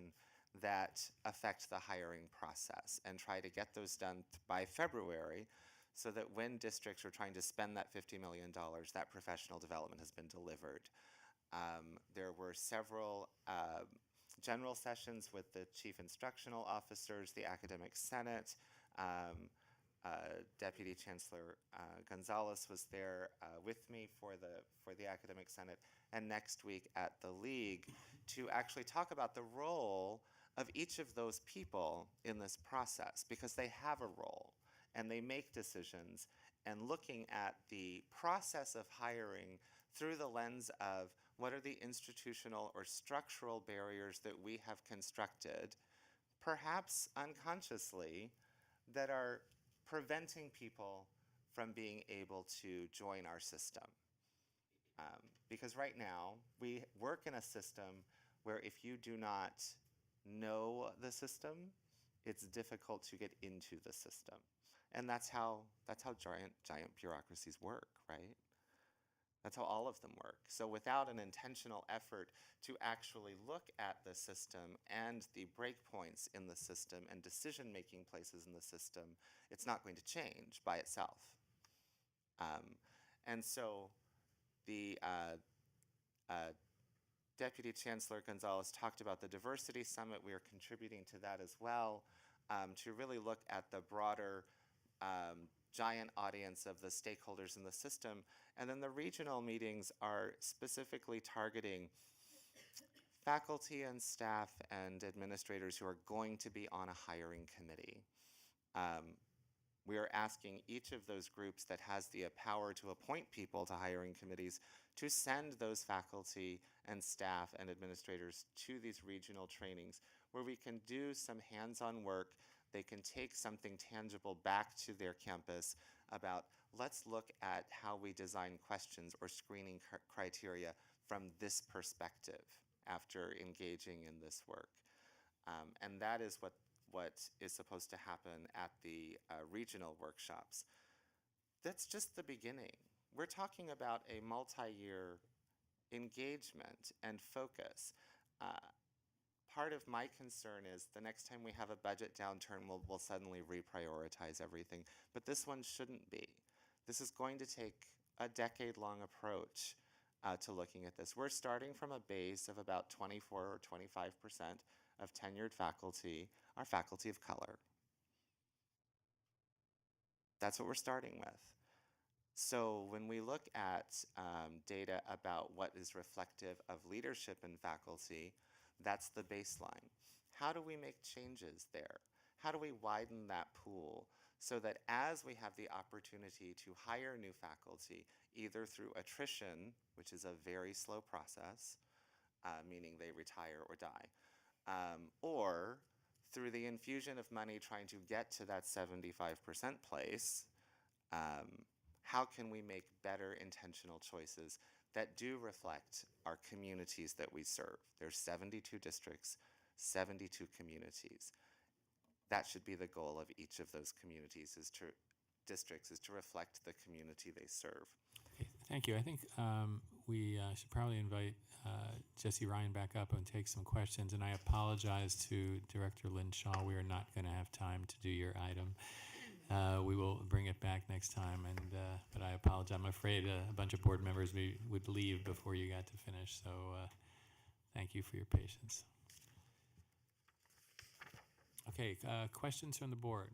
H: that affect the hiring process, and try to get those done by February, so that when districts are trying to spend that $50 million, that professional development has been delivered. There were several general sessions with the chief instructional officers, the Academic Senate. Deputy Chancellor Gonzalez was there with me for the Academic Senate, and next week at the League, to actually talk about the role of each of those people in this process, because they have a role and they make decisions, and looking at the process of hiring through the lens of what are the institutional or structural barriers that we have constructed, perhaps unconsciously, that are preventing people from being able to join our system. Because right now, we work in a system where if you do not know the system, it's difficult to get into the system. And that's how giant bureaucracies work, right? That's how all of them work. So without an intentional effort to actually look at the system and the breakpoints in the system and decision-making places in the system, it's not going to change by itself. And so the Deputy Chancellor Gonzalez talked about the Diversity Summit. We are contributing to that as well, to really look at the broader giant audience of the stakeholders in the system. And then the regional meetings are specifically targeting faculty and staff and administrators who are going to be on a hiring committee. We are asking each of those groups that has the power to appoint people to hiring committees to send those faculty and staff and administrators to these regional trainings where we can do some hands-on work. They can take something tangible back to their campus about let's look at how we design questions or screening criteria from this perspective after engaging in this work. And that is what is supposed to happen at the regional workshops. That's just the beginning. We're talking about a multi-year engagement and focus. Part of my concern is the next time we have a budget downturn, we'll suddenly reprioritize everything. But this one shouldn't be. This is going to take a decade-long approach to looking at this. We're starting from a base of about 24 or 25% of tenured faculty are faculty of color. That's what we're starting with. So when we look at data about what is reflective of leadership in faculty, that's the baseline. How do we make changes there? How do we widen that pool so that as we have the opportunity to hire new faculty, either through attrition, which is a very slow process, meaning they retire or die, or through the infusion of money trying to get to that 75% place, how can we make better intentional choices that do reflect our communities that we serve? There's 72 districts, 72 communities. That should be the goal of each of those communities, districts, is to reflect the community they serve.
B: Okay, thank you. I think we should probably invite Jesse Ryan back up and take some questions. And I apologize to Director Lynn Shaw. We are not going to have time to do your item. We will bring it back next time. But I apologize. I'm afraid a bunch of board members would leave before you got to finish. So thank you for your patience. Okay, questions from the board?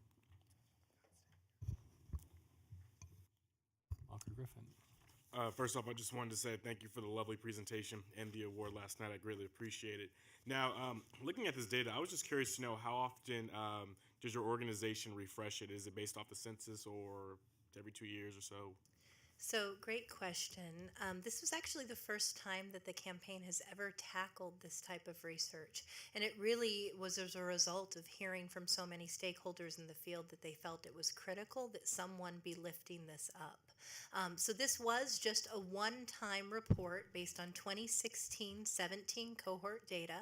B: Walker Griffin.
I: First off, I just wanted to say thank you for the lovely presentation and the award last night. I greatly appreciate it. Now, looking at this data, I was just curious to know how often does your organization refresh it? Is it based off the census or every 2 years or so?
F: So, great question. This was actually the first time that the campaign has ever tackled this type of research. And it really was as a result of hearing from so many stakeholders in the field that they felt it was critical that someone be lifting this up. So this was just a one-time report based on 2016-17 cohort data.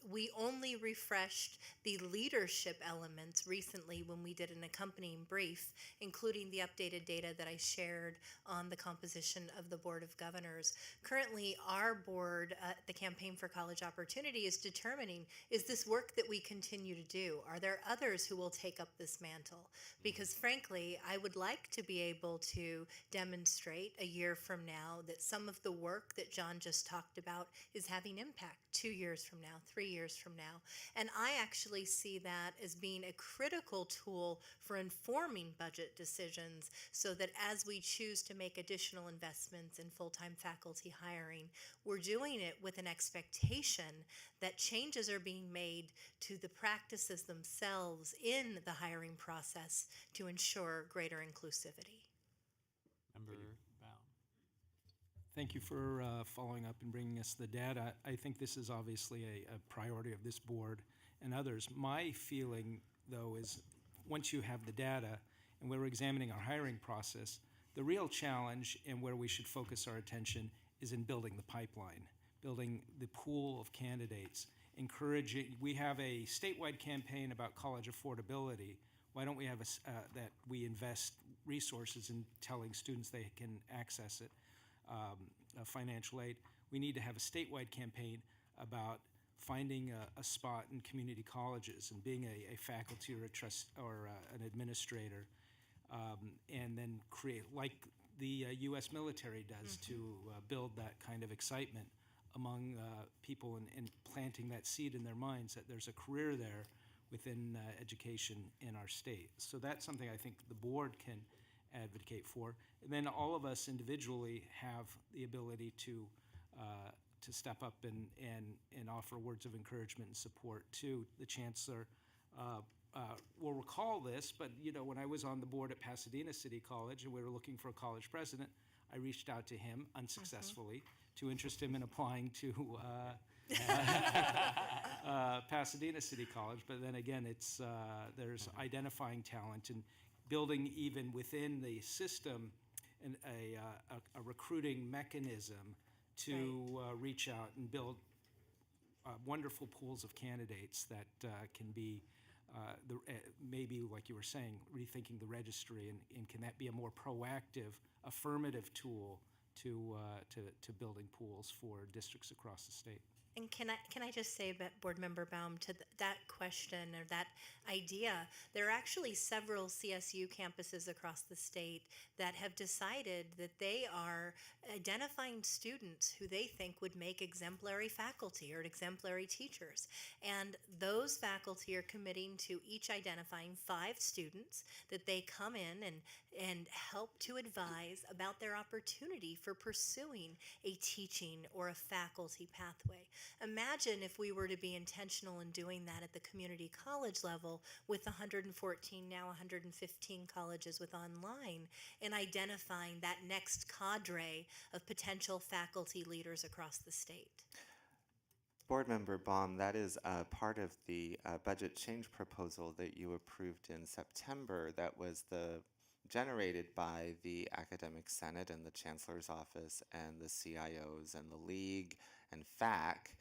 F: We only refreshed the leadership elements recently when we did an accompanying brief, including the updated data that I shared on the composition of the Board of Governors. Currently, our board, the Campaign for College Opportunity, is determining, is this work that we continue to do? Are there others who will take up this mantle? Because frankly, I would like to be able to demonstrate a year from now that some of the work that John just talked about is having impact 2 years from now, 3 years from now. And I actually see that as being a critical tool for informing budget decisions so that as we choose to make additional investments in full-time faculty hiring, we're doing it with an expectation that changes are being made to the practices themselves in the hiring process to ensure greater inclusivity.
B: Member Baum.
J: Thank you for following up and bringing us the data. I think this is obviously a priority of this board and others. My feeling, though, is once you have the data and we're examining our hiring process, the real challenge and where we should focus our attention is in building the pipeline, building the pool of candidates, encouraging. We have a statewide campaign about college affordability. Why don't we have that we invest resources in telling students they can access it, financial aid? We need to have a statewide campaign about finding a spot in community colleges and being a faculty or an administrator, and then create, like the U.S. military does, to build that kind of excitement among people and planting that seed in their minds that there's a career there within education in our state. So that's something I think the board can advocate for. And then all of us individually have the ability to step up and offer words of encouragement and support to the chancellor. Will recall this, but when I was on the board at Pasadena City College and we were looking for a college president, I reached out to him unsuccessfully to interest him in applying to Pasadena City College. But then again, it's there's identifying talent and building even within the system a recruiting mechanism to reach out and build wonderful pools of candidates that can be maybe, like you were saying, rethinking the registry, and can that be a more proactive, affirmative tool to building pools for districts across the state?
F: And can I just say, Board Member Baum, to that question or that idea, there are actually several CSU campuses across the state that have decided that they are identifying students who they think would make exemplary faculty or exemplary teachers. And those faculty are committing to each identifying 5 students that they come in and help to advise about their opportunity for pursuing a teaching or a faculty pathway. Imagine if we were to be intentional in doing that at the community college level with 114, now 115 colleges with online, and identifying that next cadre of potential faculty leaders across the state.
H: Board Member Baum, that is part of the budget change proposal that you approved in September that was generated by the Academic Senate and the Chancellor's Office and the CIOs and the League and FAC,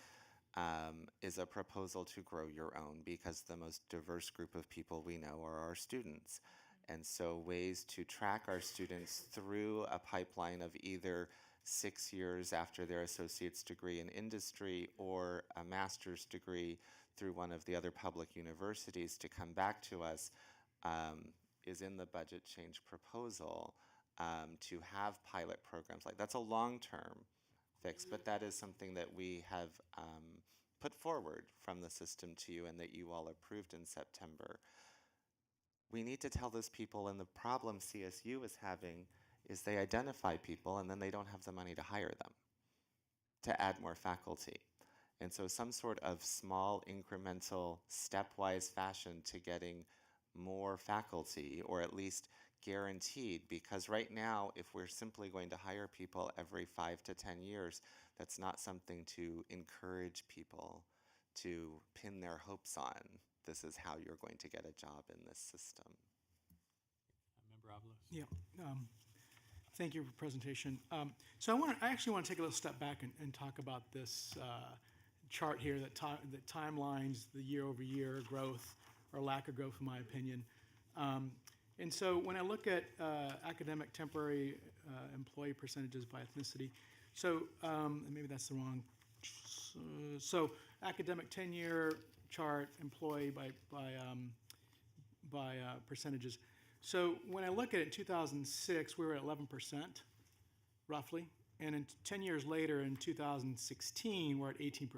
H: is a proposal to grow your own, because the most diverse group of people we know are our students. And so ways to track our students through a pipeline of either 6 years after their associate's degree in industry or a master's degree through one of the other public universities to come back to us is in the budget change proposal, to have pilot programs. Like, that's a long-term fix, but that is something that we have put forward from the system to you and that you all approved in September. We need to tell those people, and the problem CSU is having is they identify people and then they don't have the money to hire them, to add more faculty. And so some sort of small, incremental, stepwise fashion to getting more faculty, or at least guaranteed, because right now, if we're simply going to hire people every 5 to 10 years, that's not something to encourage people to pin their hopes on. This is how you're going to get a job in this system.
B: Member Avalos?
K: Yeah. Thank you for the presentation. So I actually want to take a little step back and talk about this chart here that timelines the year-over-year growth or lack of growth, in my opinion. And so when I look at academic temporary employee percentages by ethnicity, so maybe that's the wrong. So academic tenure chart, employee by percentages. So when I look at it in 2006, we were at 11%, roughly. And in 10 years later, in 2016, we're at 18%.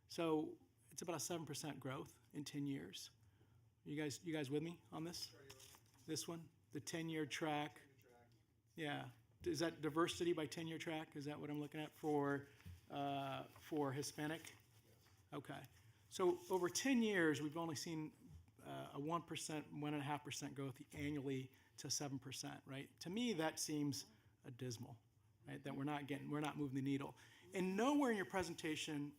K: So it's about a 7% growth in 10 years. You guys with me on this? This one, the 10-year track. Yeah. Is that diversity by 10-year track? Is that what I'm looking at for Hispanic? Okay. So over 10 years, we've only seen a 1%, 1.5% growth annually to 7%, right? To me, that seems dismal, right? That we're not moving the needle. And nowhere in your presentation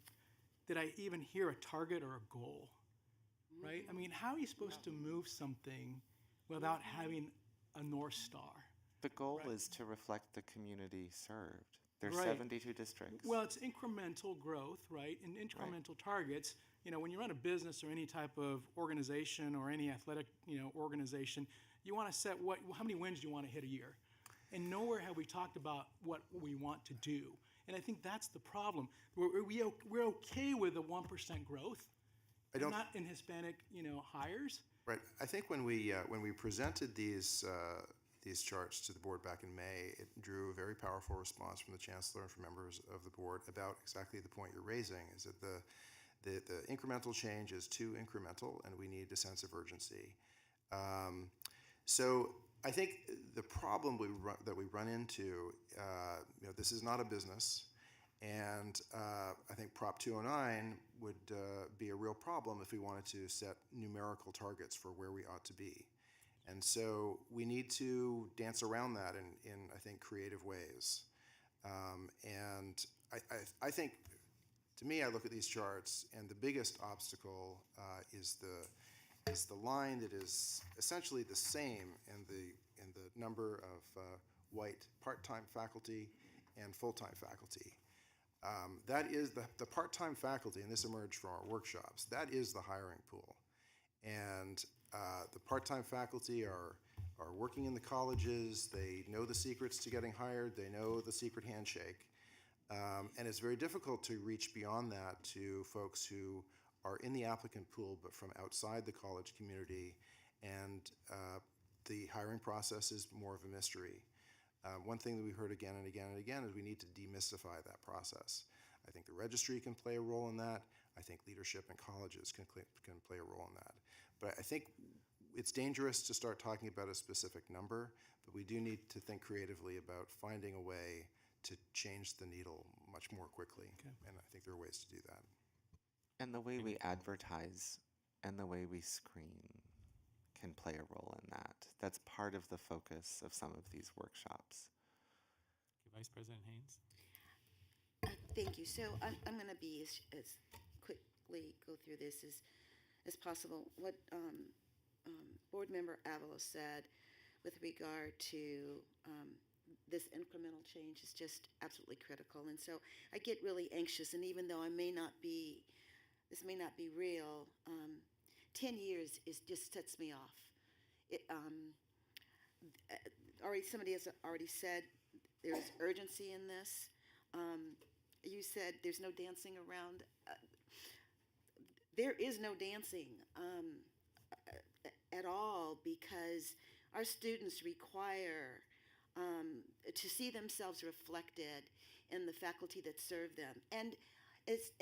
K: did I even hear a target or a goal, right? I mean, how are you supposed to move something without having a North Star?
H: The goal is to reflect the community served. There's
K: Right.
H: 72 districts.
K: Well, it's incremental growth, right? And incremental targets. You know, when you run a business or any type of organization or any athletic, organization, you want to set how many wins do you want to hit a year? And nowhere have we talked about what we want to do. And I think that's the problem. We're okay with a 1% growth, but not in Hispanic, hires.
G: Right. I think when we presented these charts to the board back in May, it drew a very powerful response from the chancellor and from members of the board about exactly the point you're raising, is that the incremental change is too incremental, and we need a sense of urgency. So I think the problem that we run into, this is not a business, and I think Prop 209 would be a real problem if we wanted to set numerical targets for where we ought to be. And so we need to dance around that in I think, creative ways. And I think, to me, I look at these charts, and the biggest obstacle is is the line that is essentially the same in the number of white part-time faculty and full-time faculty. That is the part-time faculty, and this emerged from our workshops, that is the hiring pool. And the part-time faculty are working in the colleges, they know the secrets to getting hired, they know the secret handshake. And it's very difficult to reach beyond that to folks who are in the applicant pool but from outside the college community, and the hiring process is more of a mystery. One thing that we heard again and again and again is we need to demystify that process. I think the registry can play a role in that. I think leadership in colleges can play a role in that. But I think it's dangerous to start talking about a specific number, but we do need to think creatively about finding a way to change the needle much more quickly.
K: Okay.
G: And I think there are ways to do that.
H: And the way we advertise and the way we screen can play a role in that. That's part of the focus of some of these workshops.
B: Okay, Vice President Haynes?
L: Thank you. So I'm going to be as quickly go through this as possible. What Board Member Avalos said with regard to this incremental change is just absolutely critical. And so I get really anxious, and even though this may not be real, 10 years just sets me off. Somebody has already said there's urgency in this. You said there's no dancing around. There is no dancing at all, because our students require to see themselves reflected in the faculty that serve them. And it's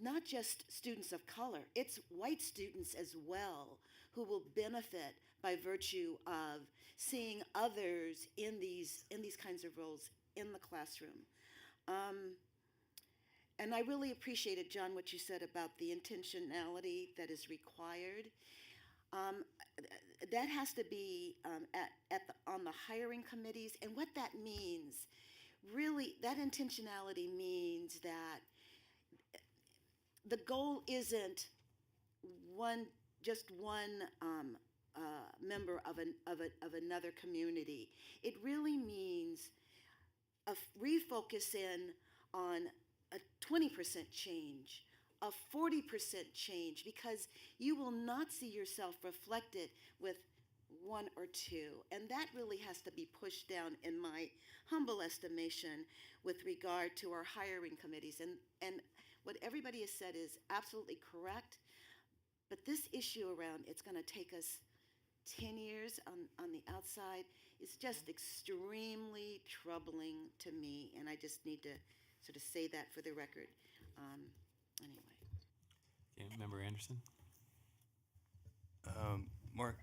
L: not just students of color, it's white students as well who will benefit by virtue of seeing others in these kinds of roles in the classroom. And I really appreciated, John, what you said about the intentionality that is required. That has to be on the hiring committees. And what that means, really, that intentionality means that the goal isn't just one member of another community. It really means refocusing on a 20% change, a 40% change, because you will not see yourself reflected with one or two. And that really has to be pushed down, in my humble estimation, with regard to our hiring committees. And what everybody has said is absolutely correct. But this issue around it's going to take us 10 years on the outside is just extremely troubling to me. And I just need to sort of say that for the record. Anyway.
B: Okay, Member Anderson?
M: Mark,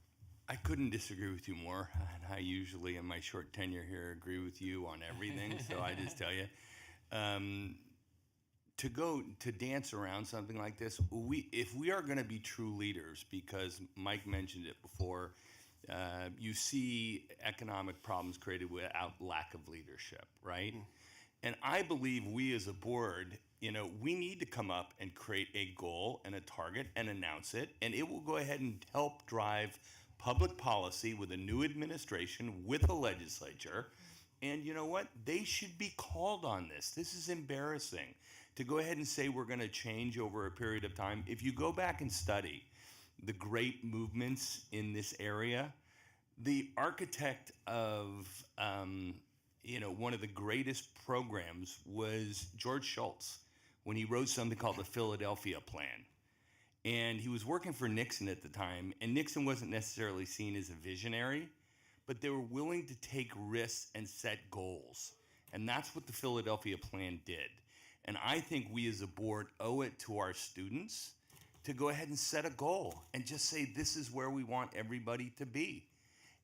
M: I couldn't disagree with you more. And I usually, in my short tenure here, agree with you on everything. So I just tell you, to dance around something like this, if we are going to be true leaders, because Mike mentioned it before, you see economic problems created without lack of leadership, right? And I believe we as a board, we need to come up and create a goal and a target and announce it, and it will go ahead and help drive public policy with a new administration, with a legislature. And you know what? They should be called on this. This is embarrassing to go ahead and say we're going to change over a period of time. If you go back and study the great movements in this area, the architect of one of the greatest programs was George Shultz, when he wrote something called the Philadelphia Plan. And he was working for Nixon at the time, and Nixon wasn't necessarily seen as a visionary, but they were willing to take risks and set goals. And that's what the Philadelphia Plan did. And I think we as a board owe it to our students to go ahead and set a goal and just say, this is where we want everybody to be.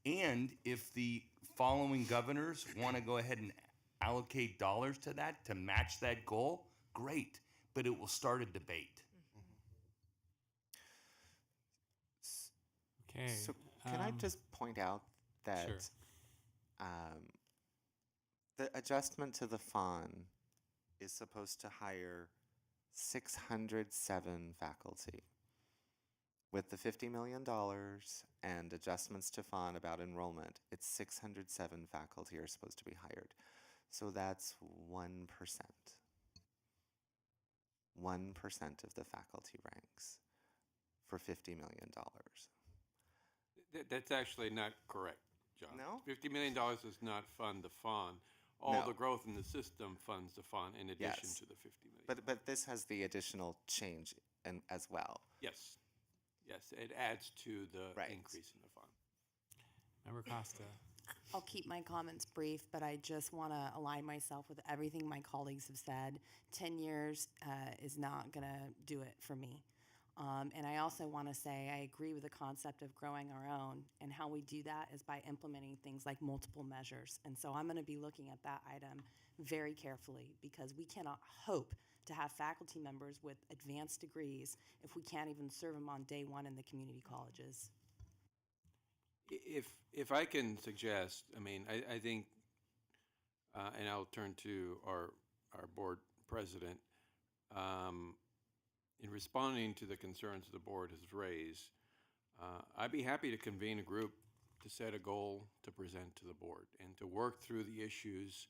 M: And if the following governors want to go ahead and allocate dollars to that to match that goal, great, but it will start a debate.
B: Okay.
H: So can I just point out that
B: Sure.
H: The adjustment to the FON is supposed to hire 607 faculty. With the $50 million and adjustments to FON about enrollment, it's 607 faculty are supposed to be hired. So that's 1%. 1% of the faculty ranks for $50 million.
D: That's actually not correct, John.
H: No?
D: $50 million does not fund the FON. All
H: No.
D: the growth in the system funds the FON in addition
H: Yes.
D: to the $50 million.
H: But this has the additional change as well.
D: Yes. Yes, it adds to the
H: Right.
D: increase in the FON.
B: Member Costa.
N: I'll keep my comments brief, but I just want to align myself with everything my colleagues have said. 10 years is not going to do it for me. And I also want to say I agree with the concept of growing our own, and how we do that is by implementing things like multiple measures. And so I'm going to be looking at that item very carefully, because we cannot hope to have faculty members with advanced degrees if we can't even serve them on day one in the community colleges.
D: If I can suggest, I mean, I think, and I'll turn to our board president, in responding to the concerns the board has raised, I'd be happy to convene a group to set a goal to present to the board and to work through the issues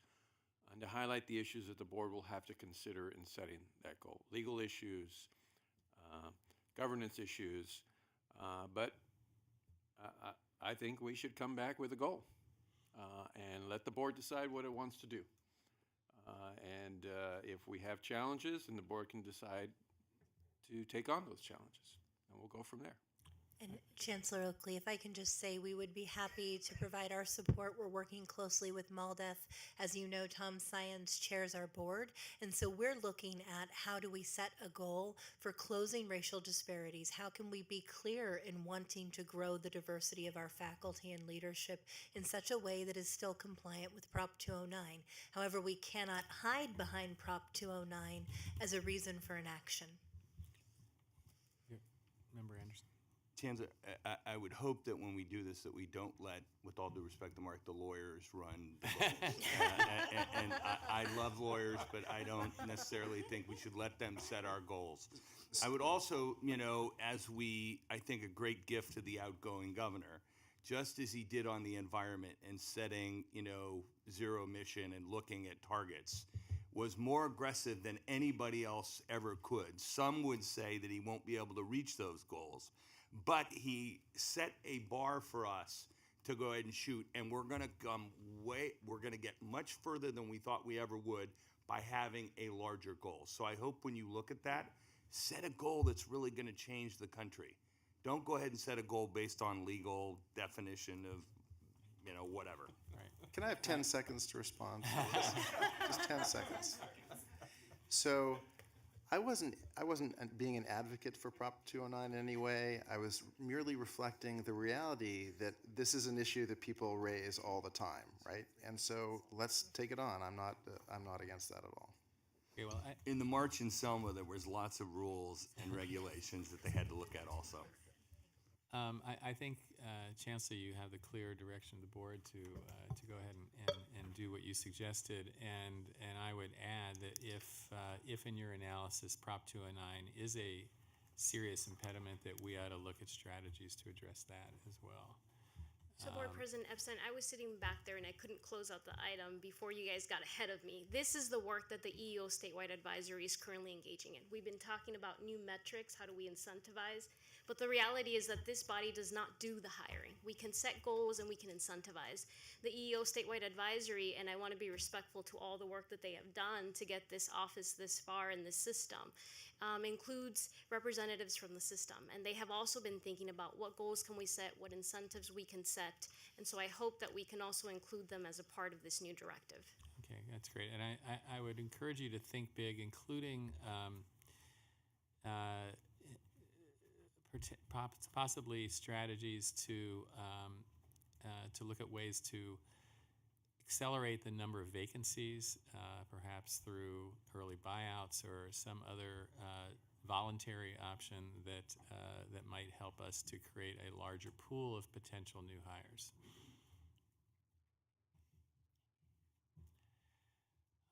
D: and to highlight the issues that the board will have to consider in setting that goal. Legal issues, governance issues, but I think we should come back with a goal and let the board decide what it wants to do. And if we have challenges, then the board can decide to take on those challenges, and we'll go from there.
F: And Chancellor Oakley, if I can just say, we would be happy to provide our support. We're working closely with MALDEF. As you know, Tom Syons chairs our board. And so we're looking at how do we set a goal for closing racial disparities? How can we be clear in wanting to grow the diversity of our faculty and leadership in such a way that is still compliant with Prop 209? However, we cannot hide behind Prop 209 as a reason for an action.
B: Member Anderson.
M: Chancellor, I would hope that when we do this, that we don't let, with all due respect to Mark, the lawyers run the goals. And I love lawyers, but I don't necessarily think we should let them set our goals. I would also, I think a great gift to the outgoing governor, just as he did on the environment and setting, zero emission and looking at targets, was more aggressive than anybody else ever could. Some would say that he won't be able to reach those goals, but he set a bar for us to go ahead and shoot, and we're going to get much further than we thought we ever would by having a larger goal. So I hope when you look at that, set a goal that's really going to change the country. Don't go ahead and set a goal based on legal definition of, whatever.
B: Right.
G: Can I have 10 seconds to respond to this? Just 10 seconds. So I wasn't being an advocate for Prop 209 in any way. I was merely reflecting the reality that this is an issue that people raise all the time, right? And so let's take it on. I'm not against that at all.
B: Okay, well,
M: In the March in Selma, there was lots of rules and regulations that they had to look at also.
B: I think, Chancellor, you have the clear direction of the board to go ahead and do what you suggested, and I would add that if in your analysis Prop 209 is a serious impediment, that we ought to look at strategies to address that as well.
E: So, Board President Epstein, I was sitting back there and I couldn't close out the item before you guys got ahead of me. This is the work that the EEO Statewide Advisory is currently engaging in. We've been talking about new metrics, how do we incentivize? But the reality is that this body does not do the hiring. We can set goals and we can incentivize. The EEO Statewide Advisory, and I want to be respectful to all the work that they have done to get this office this far in this system, includes representatives from the system. And they have also been thinking about what goals can we set, what incentives we can set. And so I hope that we can also include them as a part of this new directive.
B: Okay, that's great. And I would encourage you to think big, including possibly strategies to look at ways to accelerate the number of vacancies, perhaps through early buyouts or some other voluntary option that might help us to create a larger pool of potential new hires.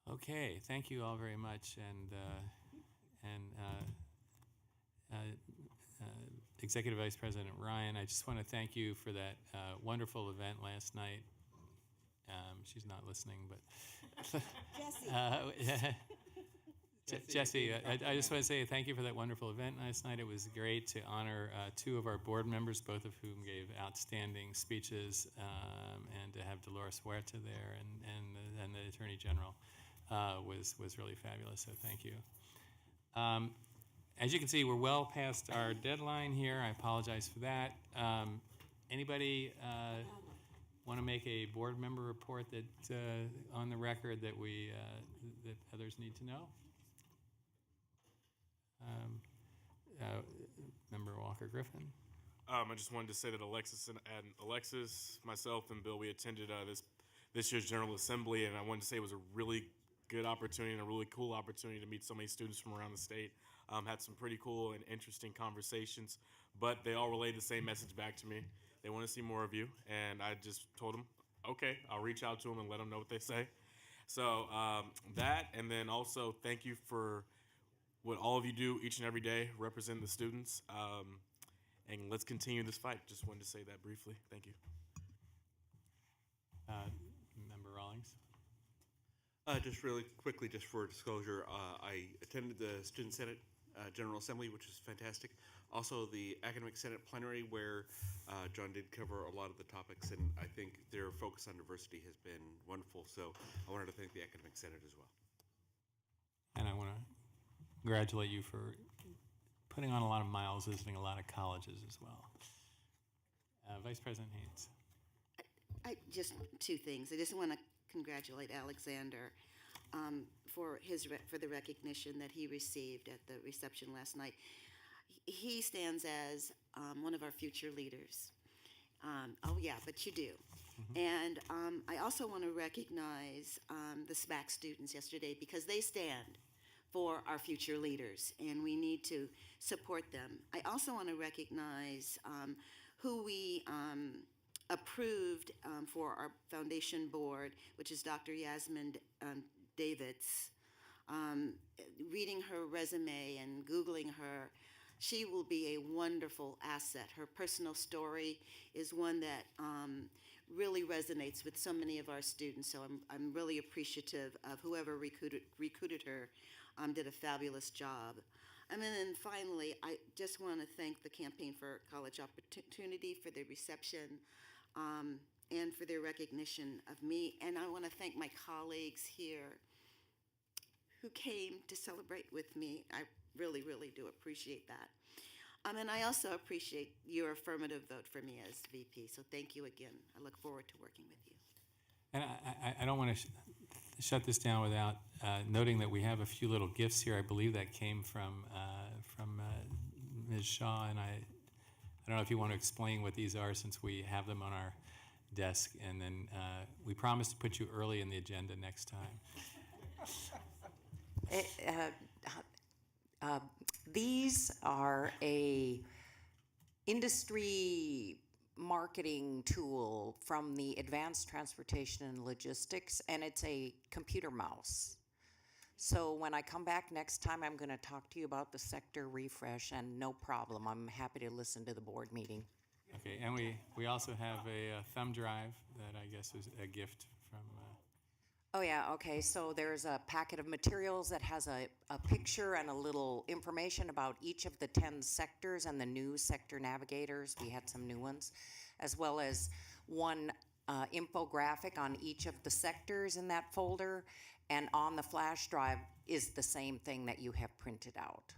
B: Okay, thank you all very much, and Executive Vice President Ryan, I just want to thank you for that wonderful event last night. She's not listening, but Jesse, I just want to say thank you for that wonderful event last night. It was great to honor two of our board members, both of whom gave outstanding speeches, and to have Dolores Huerta there and the Attorney General was really fabulous. So thank you. As you can see, we're well past our deadline here. I apologize for that. Anybody want to make a board member report that on the record that that others need to know? Member Walker Griffin.
I: I just wanted to say that Alexis, myself, and Bill, we attended this year's General Assembly, and I wanted to say it was a really good opportunity and a really cool opportunity to meet so many students from around the state. Had some pretty cool and interesting conversations, but they all relayed the same message back to me. They want to see more of you, and I just told them, okay, I'll reach out to them and let them know what they say. So that, and then also thank you for what all of you do each and every day, represent the students, and let's continue this fight. Just wanted to say that briefly. Thank you.
B: Member Rawlings.
O: Just really quickly, just for disclosure, I attended the Student Senate General Assembly, which was fantastic. Also, the Academic Senate Plenary, where John did cover a lot of the topics, and I think their focus on diversity has been wonderful. So I wanted to thank the Academic Senate as well.
B: And I want to congratulate you for putting on a lot of miles, visiting a lot of colleges as well. Vice President Haynes.
L: I just two things. I just want to congratulate Alexander for the recognition that he received at the reception last night. He stands as one of our future leaders. Oh yeah, but you do. Mm-hmm. And I also want to recognize the SMAC students yesterday, because they stand for our future leaders, and we need to support them. I also want to recognize who we approved for our foundation board, which is Dr. Yasmin Davids. Reading her resume and Googling her, she will be a wonderful asset. Her personal story is one that really resonates with so many of our students, so I'm really appreciative of whoever recruited her. Did a fabulous job. And then finally, I just want to thank the Campaign for College Opportunity for their reception and for their recognition of me. And I want to thank my colleagues here who came to celebrate with me. I really, really do appreciate that. And I also appreciate your affirmative vote for me as VP. So thank you again. I look forward to working with you.
B: And I don't want to shut this down without noting that we have a few little gifts here. I believe that came from Ms. Shaw, and I don't know if you want to explain what these are, since we have them on our desk, and then we promise to put you early in the agenda next time.
P: These are a industry marketing tool from the Advanced Transportation and Logistics, and it's a computer mouse. So when I come back next time, I'm going to talk to you about the sector refresh, and no problem, I'm happy to listen to the board meeting.
B: Okay, and we also have a thumb drive that I guess is a gift from...
P: Oh yeah, okay, so there's a packet of materials that has a picture and a little information about each of the 10 sectors and the new sector navigators. We had some new ones, as well as one infographic on each of the sectors in that folder, and on the flash drive is the same thing that you have printed out.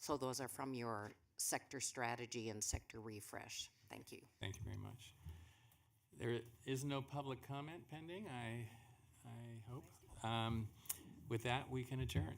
P: So those are from your sector strategy and sector refresh. Thank you.
B: Thank you very much. There is no public comment pending, I hope. With that, we can adjourn.